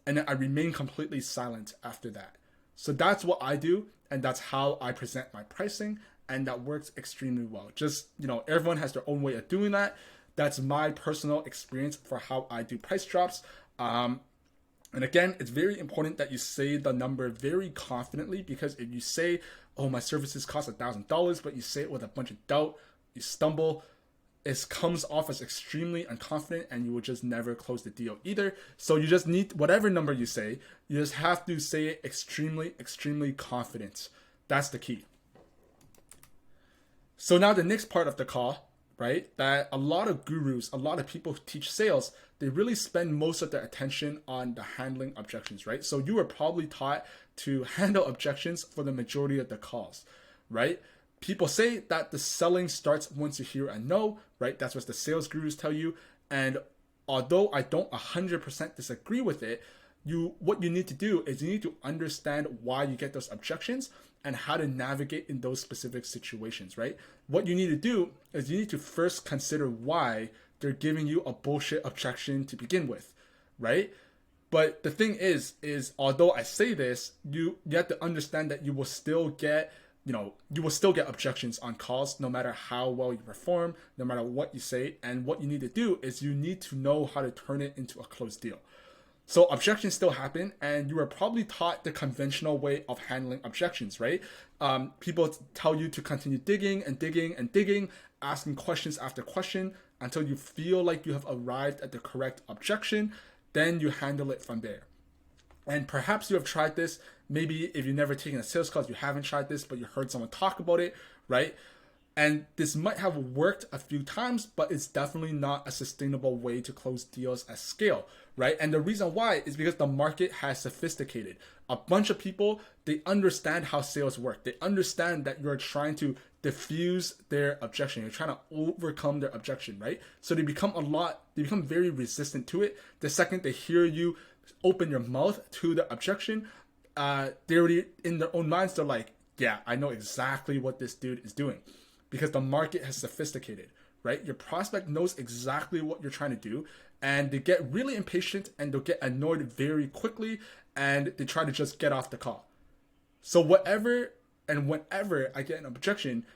And then I remain completely silent after that. So that's what I do, and that's how I present my pricing, and that works extremely well. Just, everyone has their own way of doing that. That's my personal experience for how I do price drops. And again, it's very important that you say the number very confidently, because if you say, oh, my services cost $1,000, but you say it with a bunch of doubt, you stumble, it comes off as extremely unconfident, and you will just never close the deal either. So you just need, whatever number you say, you just have to say it extremely, extremely confident. That's the key. So now the next part of the call, right, that a lot of gurus, a lot of people who teach sales, they really spend most of their attention on the handling objections, right? So you were probably taught to handle objections for the majority of the calls, right? People say that the selling starts once you hear a no, right? That's what the sales gurus tell you. And although I don't 100% disagree with it, what you need to do is you need to understand why you get those objections and how to navigate in those specific situations, right? What you need to do is you need to first consider why they're giving you a bullshit objection to begin with, right? But the thing is although I say this, you have to understand that you will still get objections on calls no matter how well you perform, no matter what you say. And what you need to do is you need to know how to turn it into a closed deal. So objections still happen, and you are probably taught the conventional way of handling objections, right? People tell you to continue digging and digging and digging, asking questions after question until you feel like you have arrived at the correct objection. Then you handle it from there. And perhaps you have tried this. Maybe if you've never taken a sales class, you haven't tried this, but you heard someone talk about it, right? And this might have worked a few times, but it's definitely not a sustainable way to close deals at scale, right? And the reason why is because the market has sophisticated. A bunch of people, they understand how sales work. They understand that you're trying to diffuse their objection. You're trying to overcome their objection, right? So they become very resistant to it. The second they hear you open your mouth to the objection, they already, in their own minds, they're like, yeah, I know exactly what this dude is doing. Because the market has sophisticated, right? Your prospect knows exactly what you're trying to do, and they get really impatient and they'll get annoyed very quickly, and they try to just get off the call. So whenever I get an objection,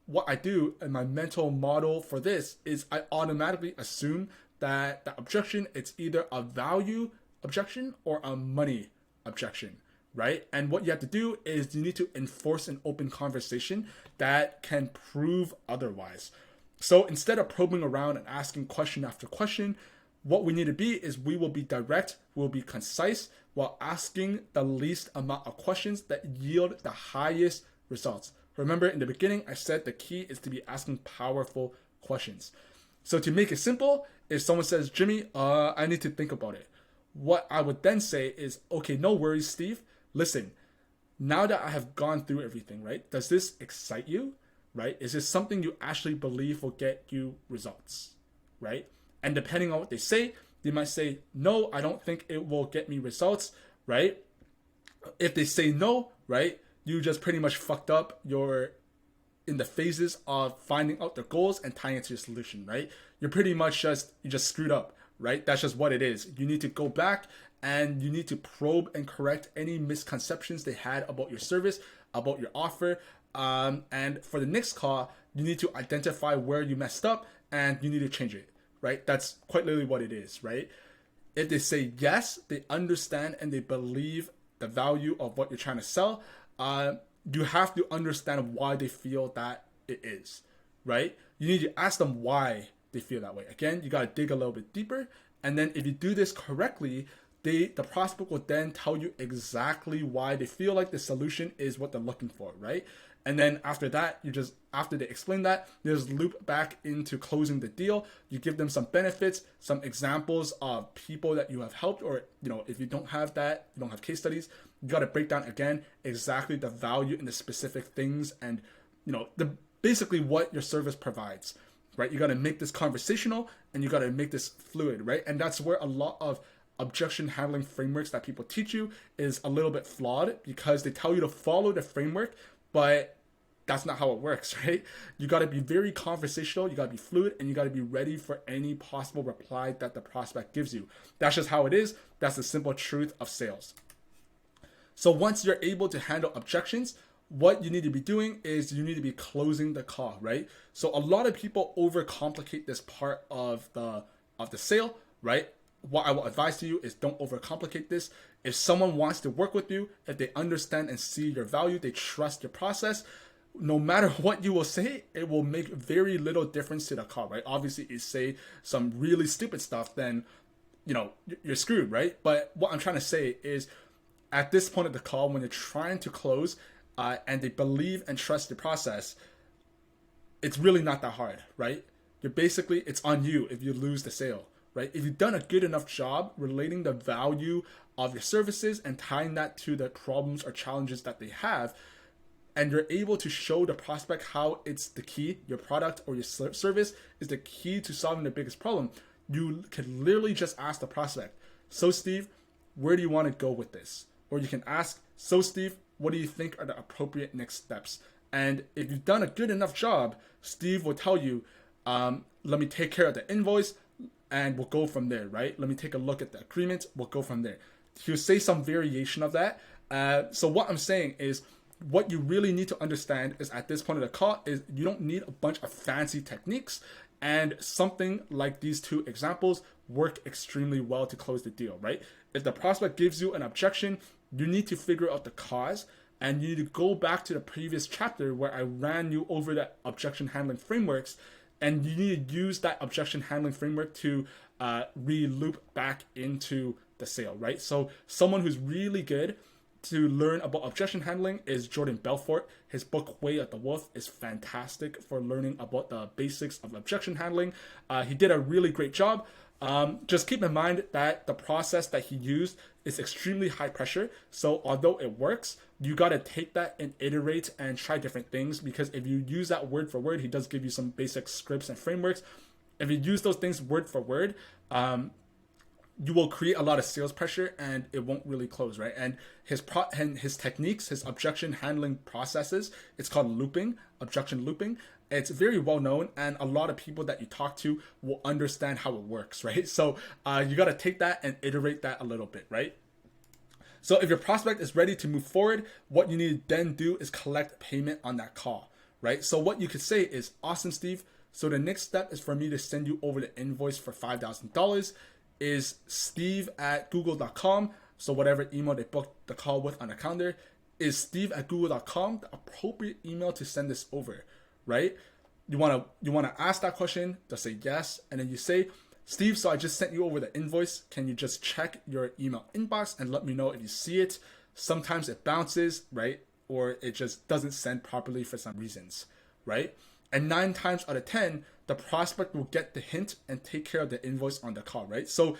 what I do in my mental model for this is I automatically assume that the objection, it's either a value objection or a money objection, right? And what you have to do is you need to enforce an open conversation that can prove otherwise. So instead of probing around and asking question after question, what we need to be is we will be direct, we'll be concise, while asking the least amount of questions that yield the highest results. Remember, in the beginning, I said the key is to be asking powerful questions. So to make it simple, if someone says, Jimmy, I need to think about it, what I would then say is, okay, no worries, Steve. Listen, now that I have gone through everything, right? Does this excite you, right? Is this something you actually believe will get you results, right? And depending on what they say, they might say, no, I don't think it will get me results, right? If they say no, right, you just pretty much fucked up in the phases of finding out the goals and tying it to your solution, right? You're pretty much you just screwed up, right? That's just what it is. You need to go back and you need to probe and correct any misconceptions they had about your service, about your offer. And for the next call, you need to identify where you messed up and you need to change it, right? That's quite literally what it is, right? If they say yes, they understand and they believe the value of what you're trying to sell, you have to understand why they feel that it is, right? You need to ask them why they feel that way. Again, you got to dig a little bit deeper. And then if you do this correctly, the prospect will then tell you exactly why they feel like the solution is what they're looking for, right? And then after that, after they explain that, you just loop back into closing the deal. You give them some benefits, some examples of people that you have helped, or, if you don't have that, you don't have case studies, you got to break down again exactly the value in the specific things and, basically what your service provides, right? You got to make this conversational and you got to make this fluid, right? And that's where a lot of objection handling frameworks that people teach you is a little bit flawed because they tell you to follow the framework, but that's not how it works, right? You got to be very conversational, you got to be fluid, and you got to be ready for any possible reply that the prospect gives you. That's just how it is. That's the simple truth of sales. So once you're able to handle objections, what you need to be doing is you need to be closing the call, right? So a lot of people overcomplicate this part of the sale, right? What I will advise to you is don't overcomplicate this. If someone wants to work with you, if they understand and see your value, they trust your process, no matter what you will say, it will make very little difference to the call, right? Obviously, if you say some really stupid stuff, then, you're screwed, right? But what I'm trying to say is at this point of the call, when you're trying to close and they believe and trust the process, it's really not that hard, right? It's on you if you lose the sale, right? If you've done a good enough job relating the value of your services and tying that to the problems or challenges that they have, and you're able to show the prospect how it's the key, your product or your service is the key to solving the biggest problem, you can literally just ask the prospect, so Steve, where do you want to go with this? Or you can ask, so Steve, what do you think are the appropriate next steps? And if you've done a good enough job, Steve will tell you, let me take care of the invoice and we'll go from there, right? Let me take a look at the agreement, we'll go from there. He'll say some variation of that. So what I'm saying is, what you really need to understand is at this point of the call is you don't need a bunch of fancy techniques, and something like these two examples work extremely well to close the deal, right? If the prospect gives you an objection, you need to figure out the cause, and you need to go back to the previous chapter where I ran you over the objection handling frameworks, and you need to use that objection handling framework to re-loop back into the sale, right? So someone who's really good to learn about objection handling is Jordan Belfort. His book Way of the Wolf is fantastic for learning about the basics of objection handling. He did a really great job. Just keep in mind that the process that he used is extremely high pressure. So although it works, you got to take that and iterate and try different things, because if you use that word for word, he does give you some basic scripts and frameworks. If you use those things word for word, you will create a lot of sales pressure and it won't really close, right? And his techniques, his objection handling processes, it's called looping, objection looping. It's very well known, and a lot of people that you talk to will understand how it works, right? So you got to take that and iterate that a little bit, right? So if your prospect is ready to move forward, what you need to then do is collect payment on that call, right? So what you could say is, awesome, Steve. So the next step is for me to send you over the invoice for $5,000. Is steve@google.com. So whatever email they booked the call with on the calendar, is steve@google.com the appropriate email to send this over, right? You wanna ask that question, just say yes, and then you say, Steve, so I just sent you over the invoice. Can you just check your email inbox and let me know if you see it? Sometimes it bounces, right? Or it just doesn't send properly for some reasons, right? And 9 times out of 10, the prospect will get the hint and take care of the invoice on the call, right? So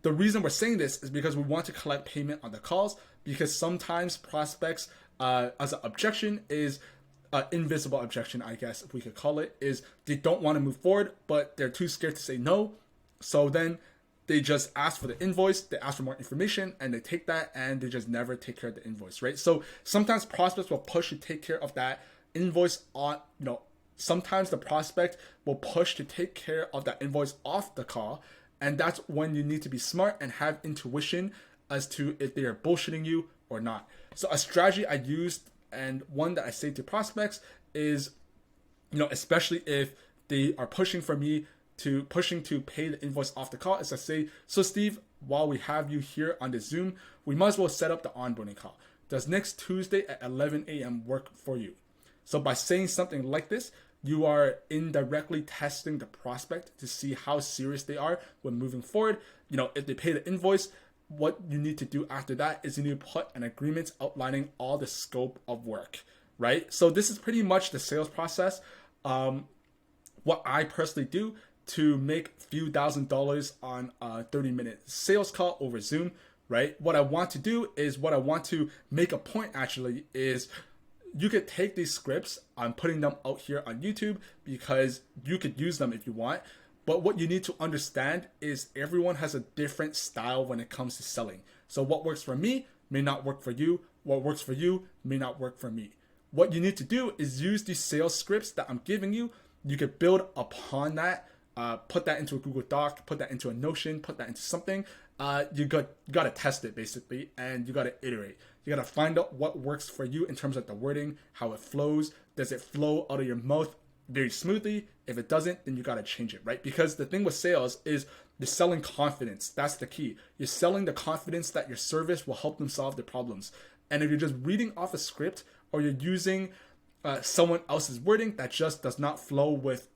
the reason we're saying this is because we want to collect payment on the calls, because sometimes prospects, as an objection is invisible objection, I guess if we could call it, is they don't want to move forward, but they're too scared to say no. So then they just ask for the invoice, they ask for more information, and they take that and they just never take care of the invoice, right? So sometimes prospects will push to take care of that invoice on, sometimes the prospect will push to take care of that invoice off the call. And that's when you need to be smart and have intuition as to if they are bullshitting you or not. So a strategy I used, and one that I say to prospects, is, especially if they are pushing to pay the invoice off the call, is I say, so Steve, while we have you here on the Zoom, we might as well set up the onboarding call. Does next Tuesday at 11 a.m. work for you? So by saying something like this, you are indirectly testing the prospect to see how serious they are when moving forward. If they pay the invoice, what you need to do after that is you need to put an agreement outlining all the scope of work, right? So this is pretty much the sales process. What I personally do to make a few $1,000s on a 30-minute sales call over Zoom, right? What I want to make a point actually is, you could take these scripts, I'm putting them out here on YouTube because you could use them if you want. But what you need to understand is everyone has a different style when it comes to selling. So what works for me may not work for you. What works for you may not work for me. What you need to do is use these sales scripts that I'm giving you. You could build upon that, put that into a Google Doc, put that into a Notion, put that into something. You got to test it basically, and you got to iterate. You got to find out what works for you in terms of the wording, how it flows. Does it flow out of your mouth very smoothly? If it doesn't, then you got to change it, right? Because the thing with sales is you're selling confidence. That's the key. You're selling the confidence that your service will help them solve their problems. And if you're just reading off a script, or you're using someone else's wording that just does not flow with,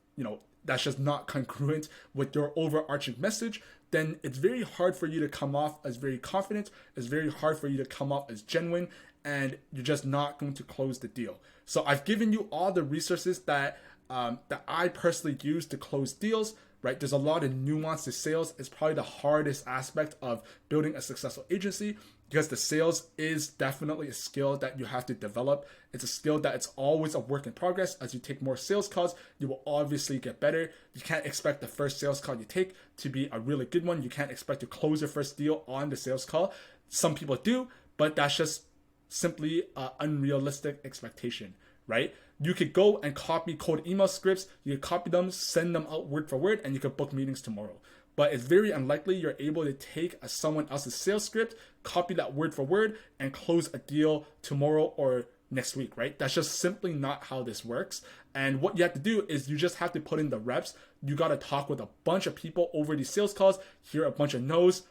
that's just not congruent with your overarching message, then it's very hard for you to come off as very confident. It's very hard for you to come off as genuine, and you're just not going to close the deal. So I've given you all the resources that I personally use to close deals, right? There's a lot of nuance to sales. It's probably the hardest aspect of building a successful agency, because the sales is definitely a skill that you have to develop. It's a skill that it's always a work in progress. As you take more sales calls, you will obviously get better. You can't expect the first sales call you take to be a really good one. You can't expect to close your first deal on the sales call. Some people do, but that's just simply an unrealistic expectation, right? You could go and copy cold email scripts. You could copy them, send them out word for word, and you could book meetings tomorrow. But it's very unlikely you're able to take someone else's sales script, copy that word for word, and close a deal tomorrow or next week, right? That's just simply not how this works. And what you have to do is you just have to put in the reps. You got to talk with a bunch of people over these sales calls, hear a bunch of no's,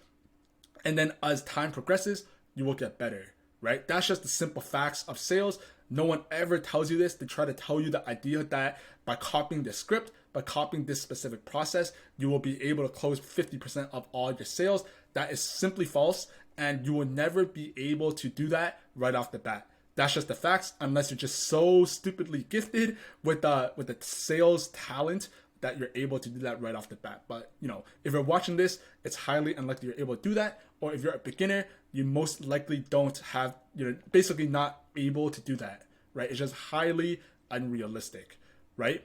and then as time progresses, you will get better, right? That's just the simple facts of sales. No one ever tells you this. They try to tell you the idea that by copying the script, by copying this specific process, you will be able to close 50% of all your sales. That is simply false, and you will never be able to do that right off the bat. That's just the facts, unless you're just so stupidly gifted with the sales talent that you're able to do that right off the bat. But if you're watching this, it's highly unlikely you're able to do that. Or if you're a beginner, you most likely don't have, you're basically not able to do that, right? It's just highly unrealistic, right?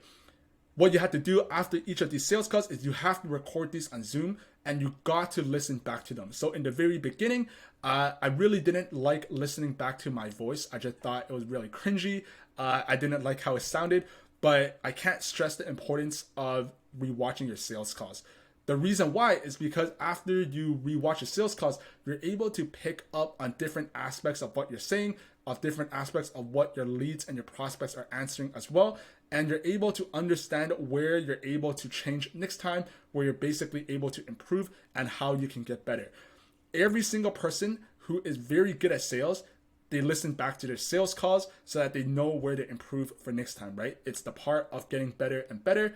What you have to do after each of these sales calls is you have to record these on Zoom, and you got to listen back to them. So in the very beginning, I really didn't like listening back to my voice. I just thought it was really cringy. I didn't like how it sounded, but I can't stress the importance of rewatching your sales calls. The reason why is because after you rewatch your sales calls, you're able to pick up on different aspects of what you're saying, of different aspects of what your leads and your prospects are answering as well. And you're able to understand where you're able to change next time, where you're basically able to improve, and how you can get better. Every single person who is very good at sales, they listen back to their sales calls so that they know where to improve for next time, right? It's the part of getting better and better.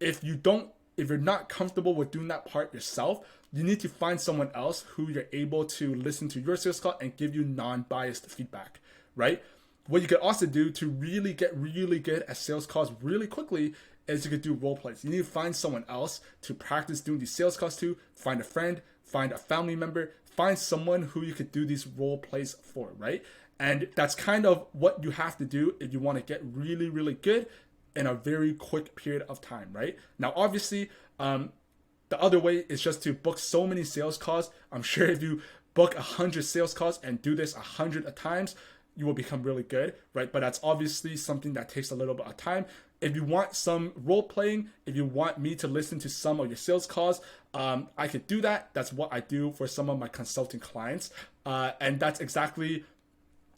If you're not comfortable with doing that part yourself, you need to find someone else who you're able to listen to your sales call and give you non-biased feedback, right? What you could also do to really get really good at sales calls really quickly is you could do role plays. You need to find someone else to practice doing these sales calls to. Find a friend, find a family member, find someone who you could do these role plays for, right? And that's kind of what you have to do if you want to get really, really good in a very quick period of time, right? Now, obviously, the other way is just to book so many sales calls. I'm sure if you book 100 sales calls and do this 100 times, you will become really good, right? But that's obviously something that takes a little bit of time. If you want some role playing, if you want me to listen to some of your sales calls, I could do that. That's what I do for some of my consulting clients. And that's exactly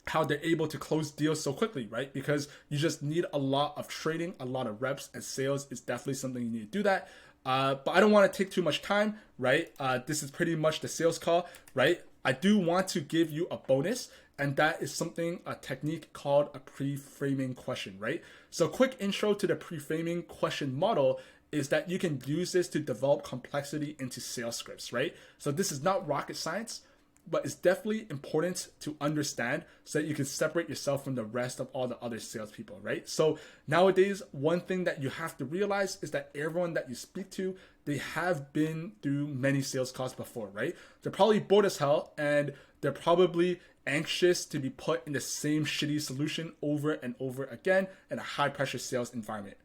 how they're able to close deals so quickly, right? Because you just need a lot of training, a lot of reps, and sales is definitely something you need to do that. But I don't want to take too much time, right? This is pretty much the sales call, right? I do want to give you a bonus, and that is a technique called a pre-framing question, right? So quick intro to the pre-framing question model is that you can use this to develop complexity into sales scripts, right? So this is not rocket science, but it's definitely important to understand so that you can separate yourself from the rest of all the other salespeople, right? So nowadays, one thing that you have to realize is that everyone that you speak to, they have been through many sales calls before, right? They're probably bored as hell, and they're probably anxious to be put in the same shitty solution over and over again in a high pressure sales environment.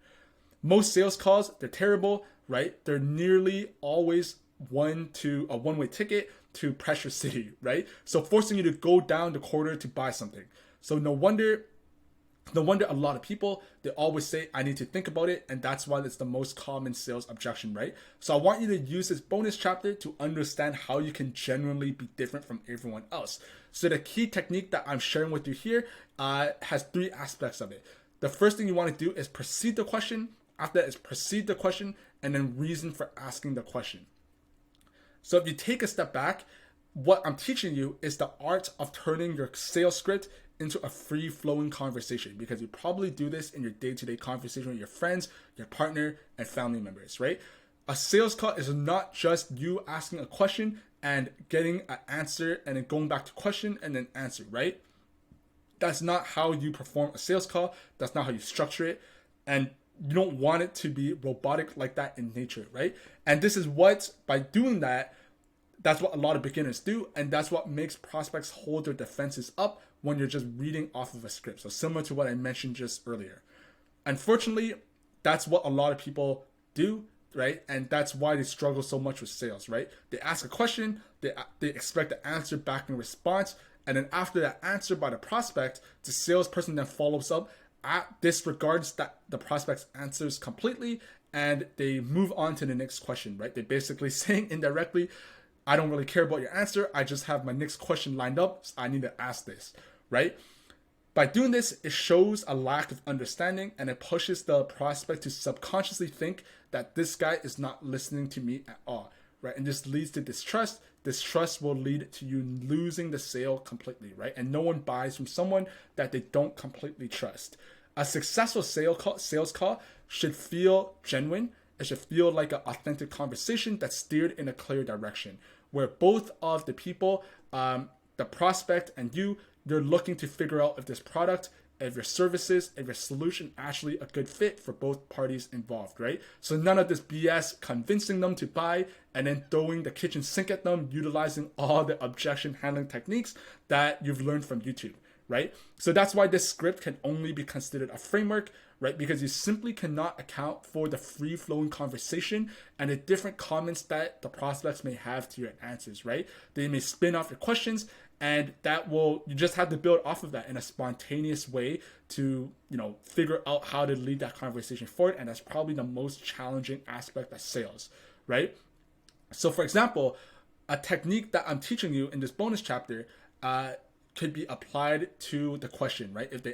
Most sales calls, they're terrible. right? They're nearly always a one-way ticket to Pressure City, right? So forcing you to go down the corridor to buy something. So no wonder a lot of people, they always say, I need to think about it, and that's why it's the most common sales objection, right? So I want you to use this bonus chapter to understand how you can genuinely be different from everyone else. So the key technique that I'm sharing with you here has 3 aspects of it. The first thing you want to do is precede the question. After that is precede the question, and then reason for asking the question. So if you take a step back, what I'm teaching you is the art of turning your sales script into a free-flowing conversation, because you probably do this in your day-to-day conversation with your friends, your partner, and family members, right? A sales call is not just you asking a question and getting an answer and then going back to question and then answer, right? That's not how you perform a sales call. That's not how you structure it. And you don't want it to be robotic like that in nature, right? And this is what, by doing that, that's what a lot of beginners do, and that's what makes prospects hold their defenses up when you're just reading off of a script. So similar to what I mentioned just earlier. Unfortunately, that's what a lot of people do, right? And that's why they struggle so much with sales, right? They ask a question, they expect the answer back in response, and then after that answer by the prospect, the salesperson then follows up, disregards the prospect's answers completely, and they move on to the next question, right? They're basically saying indirectly, I don't really care about your answer. I just have my next question lined up. So I need to ask this, right? By doing this, it shows a lack of understanding, and it pushes the prospect to subconsciously think that this guy is not listening to me at all, right? And this leads to distrust. Distrust will lead to you losing the sale completely, right? And no one buys from someone that they don't completely trust. A successful sales call should feel genuine. It should feel like an authentic conversation that's steered in a clear direction, where both of the people, the prospect and you're looking to figure out if this product, if your services, if your solution actually a good fit for both parties involved, right? So none of this BS convincing them to buy and then throwing the kitchen sink at them, utilizing all the objection handling techniques that you've learned from YouTube, right? So that's why this script can only be considered a framework, right? Because you simply cannot account for the free-flowing conversation and the different comments that the prospects may have to your answers, right? They may spin off your questions, and you just have to build off of that in a spontaneous way to, figure out how to lead that conversation forward. And that's probably the most challenging aspect of sales, right? So for example, a technique that I'm teaching you in this bonus chapter could be applied to the question, right? If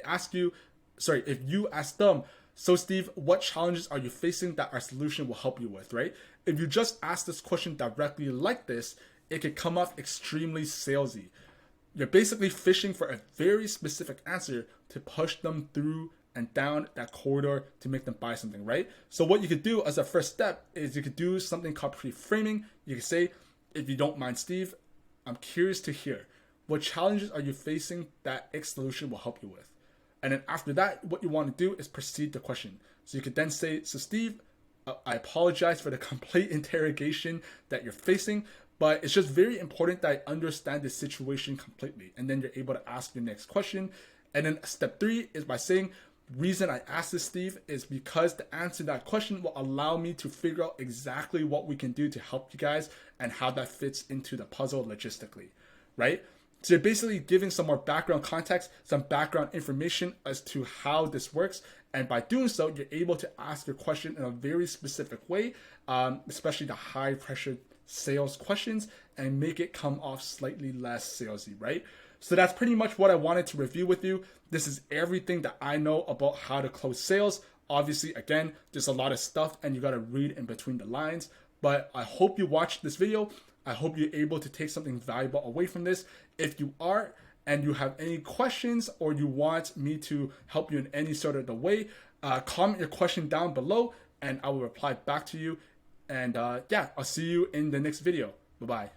you ask them, so Steve, what challenges are you facing that our solution will help you with, right? If you just ask this question directly like this, it could come off extremely salesy. You're basically fishing for a very specific answer to push them through and down that corridor to make them buy something, right? So what you could do as a first step is you could do something called pre-framing. You could say, if you don't mind, Steve, I'm curious to hear, what challenges are you facing that X solution will help you with? And then after that, what you want to do is proceed the question. So you could then say, so Steve, I apologize for the complete interrogation that you're facing, but it's just very important that I understand the situation completely. And then you're able to ask your next question. And then step 3 is by saying, reason I asked this, Steve, is because the answer to that question will allow me to figure out exactly what we can do to help you guys and how that fits into the puzzle logistically, right? So you're basically giving some more background context, some background information as to how this works. And by doing so, you're able to ask your question in a very specific way, especially the high pressure sales questions, and make it come off slightly less salesy, right? So that's pretty much what I wanted to review with you. This is everything that I know about how to close sales. Obviously, again, there's a lot of stuff and you got to read in between the lines, but I hope you watched this video. I hope you're able to take something valuable away from this. If you are, and you have any questions or you want me to help you in any sort of the way, comment your question down below and I will reply back to you. And I'll see you in the next video. Bye-bye.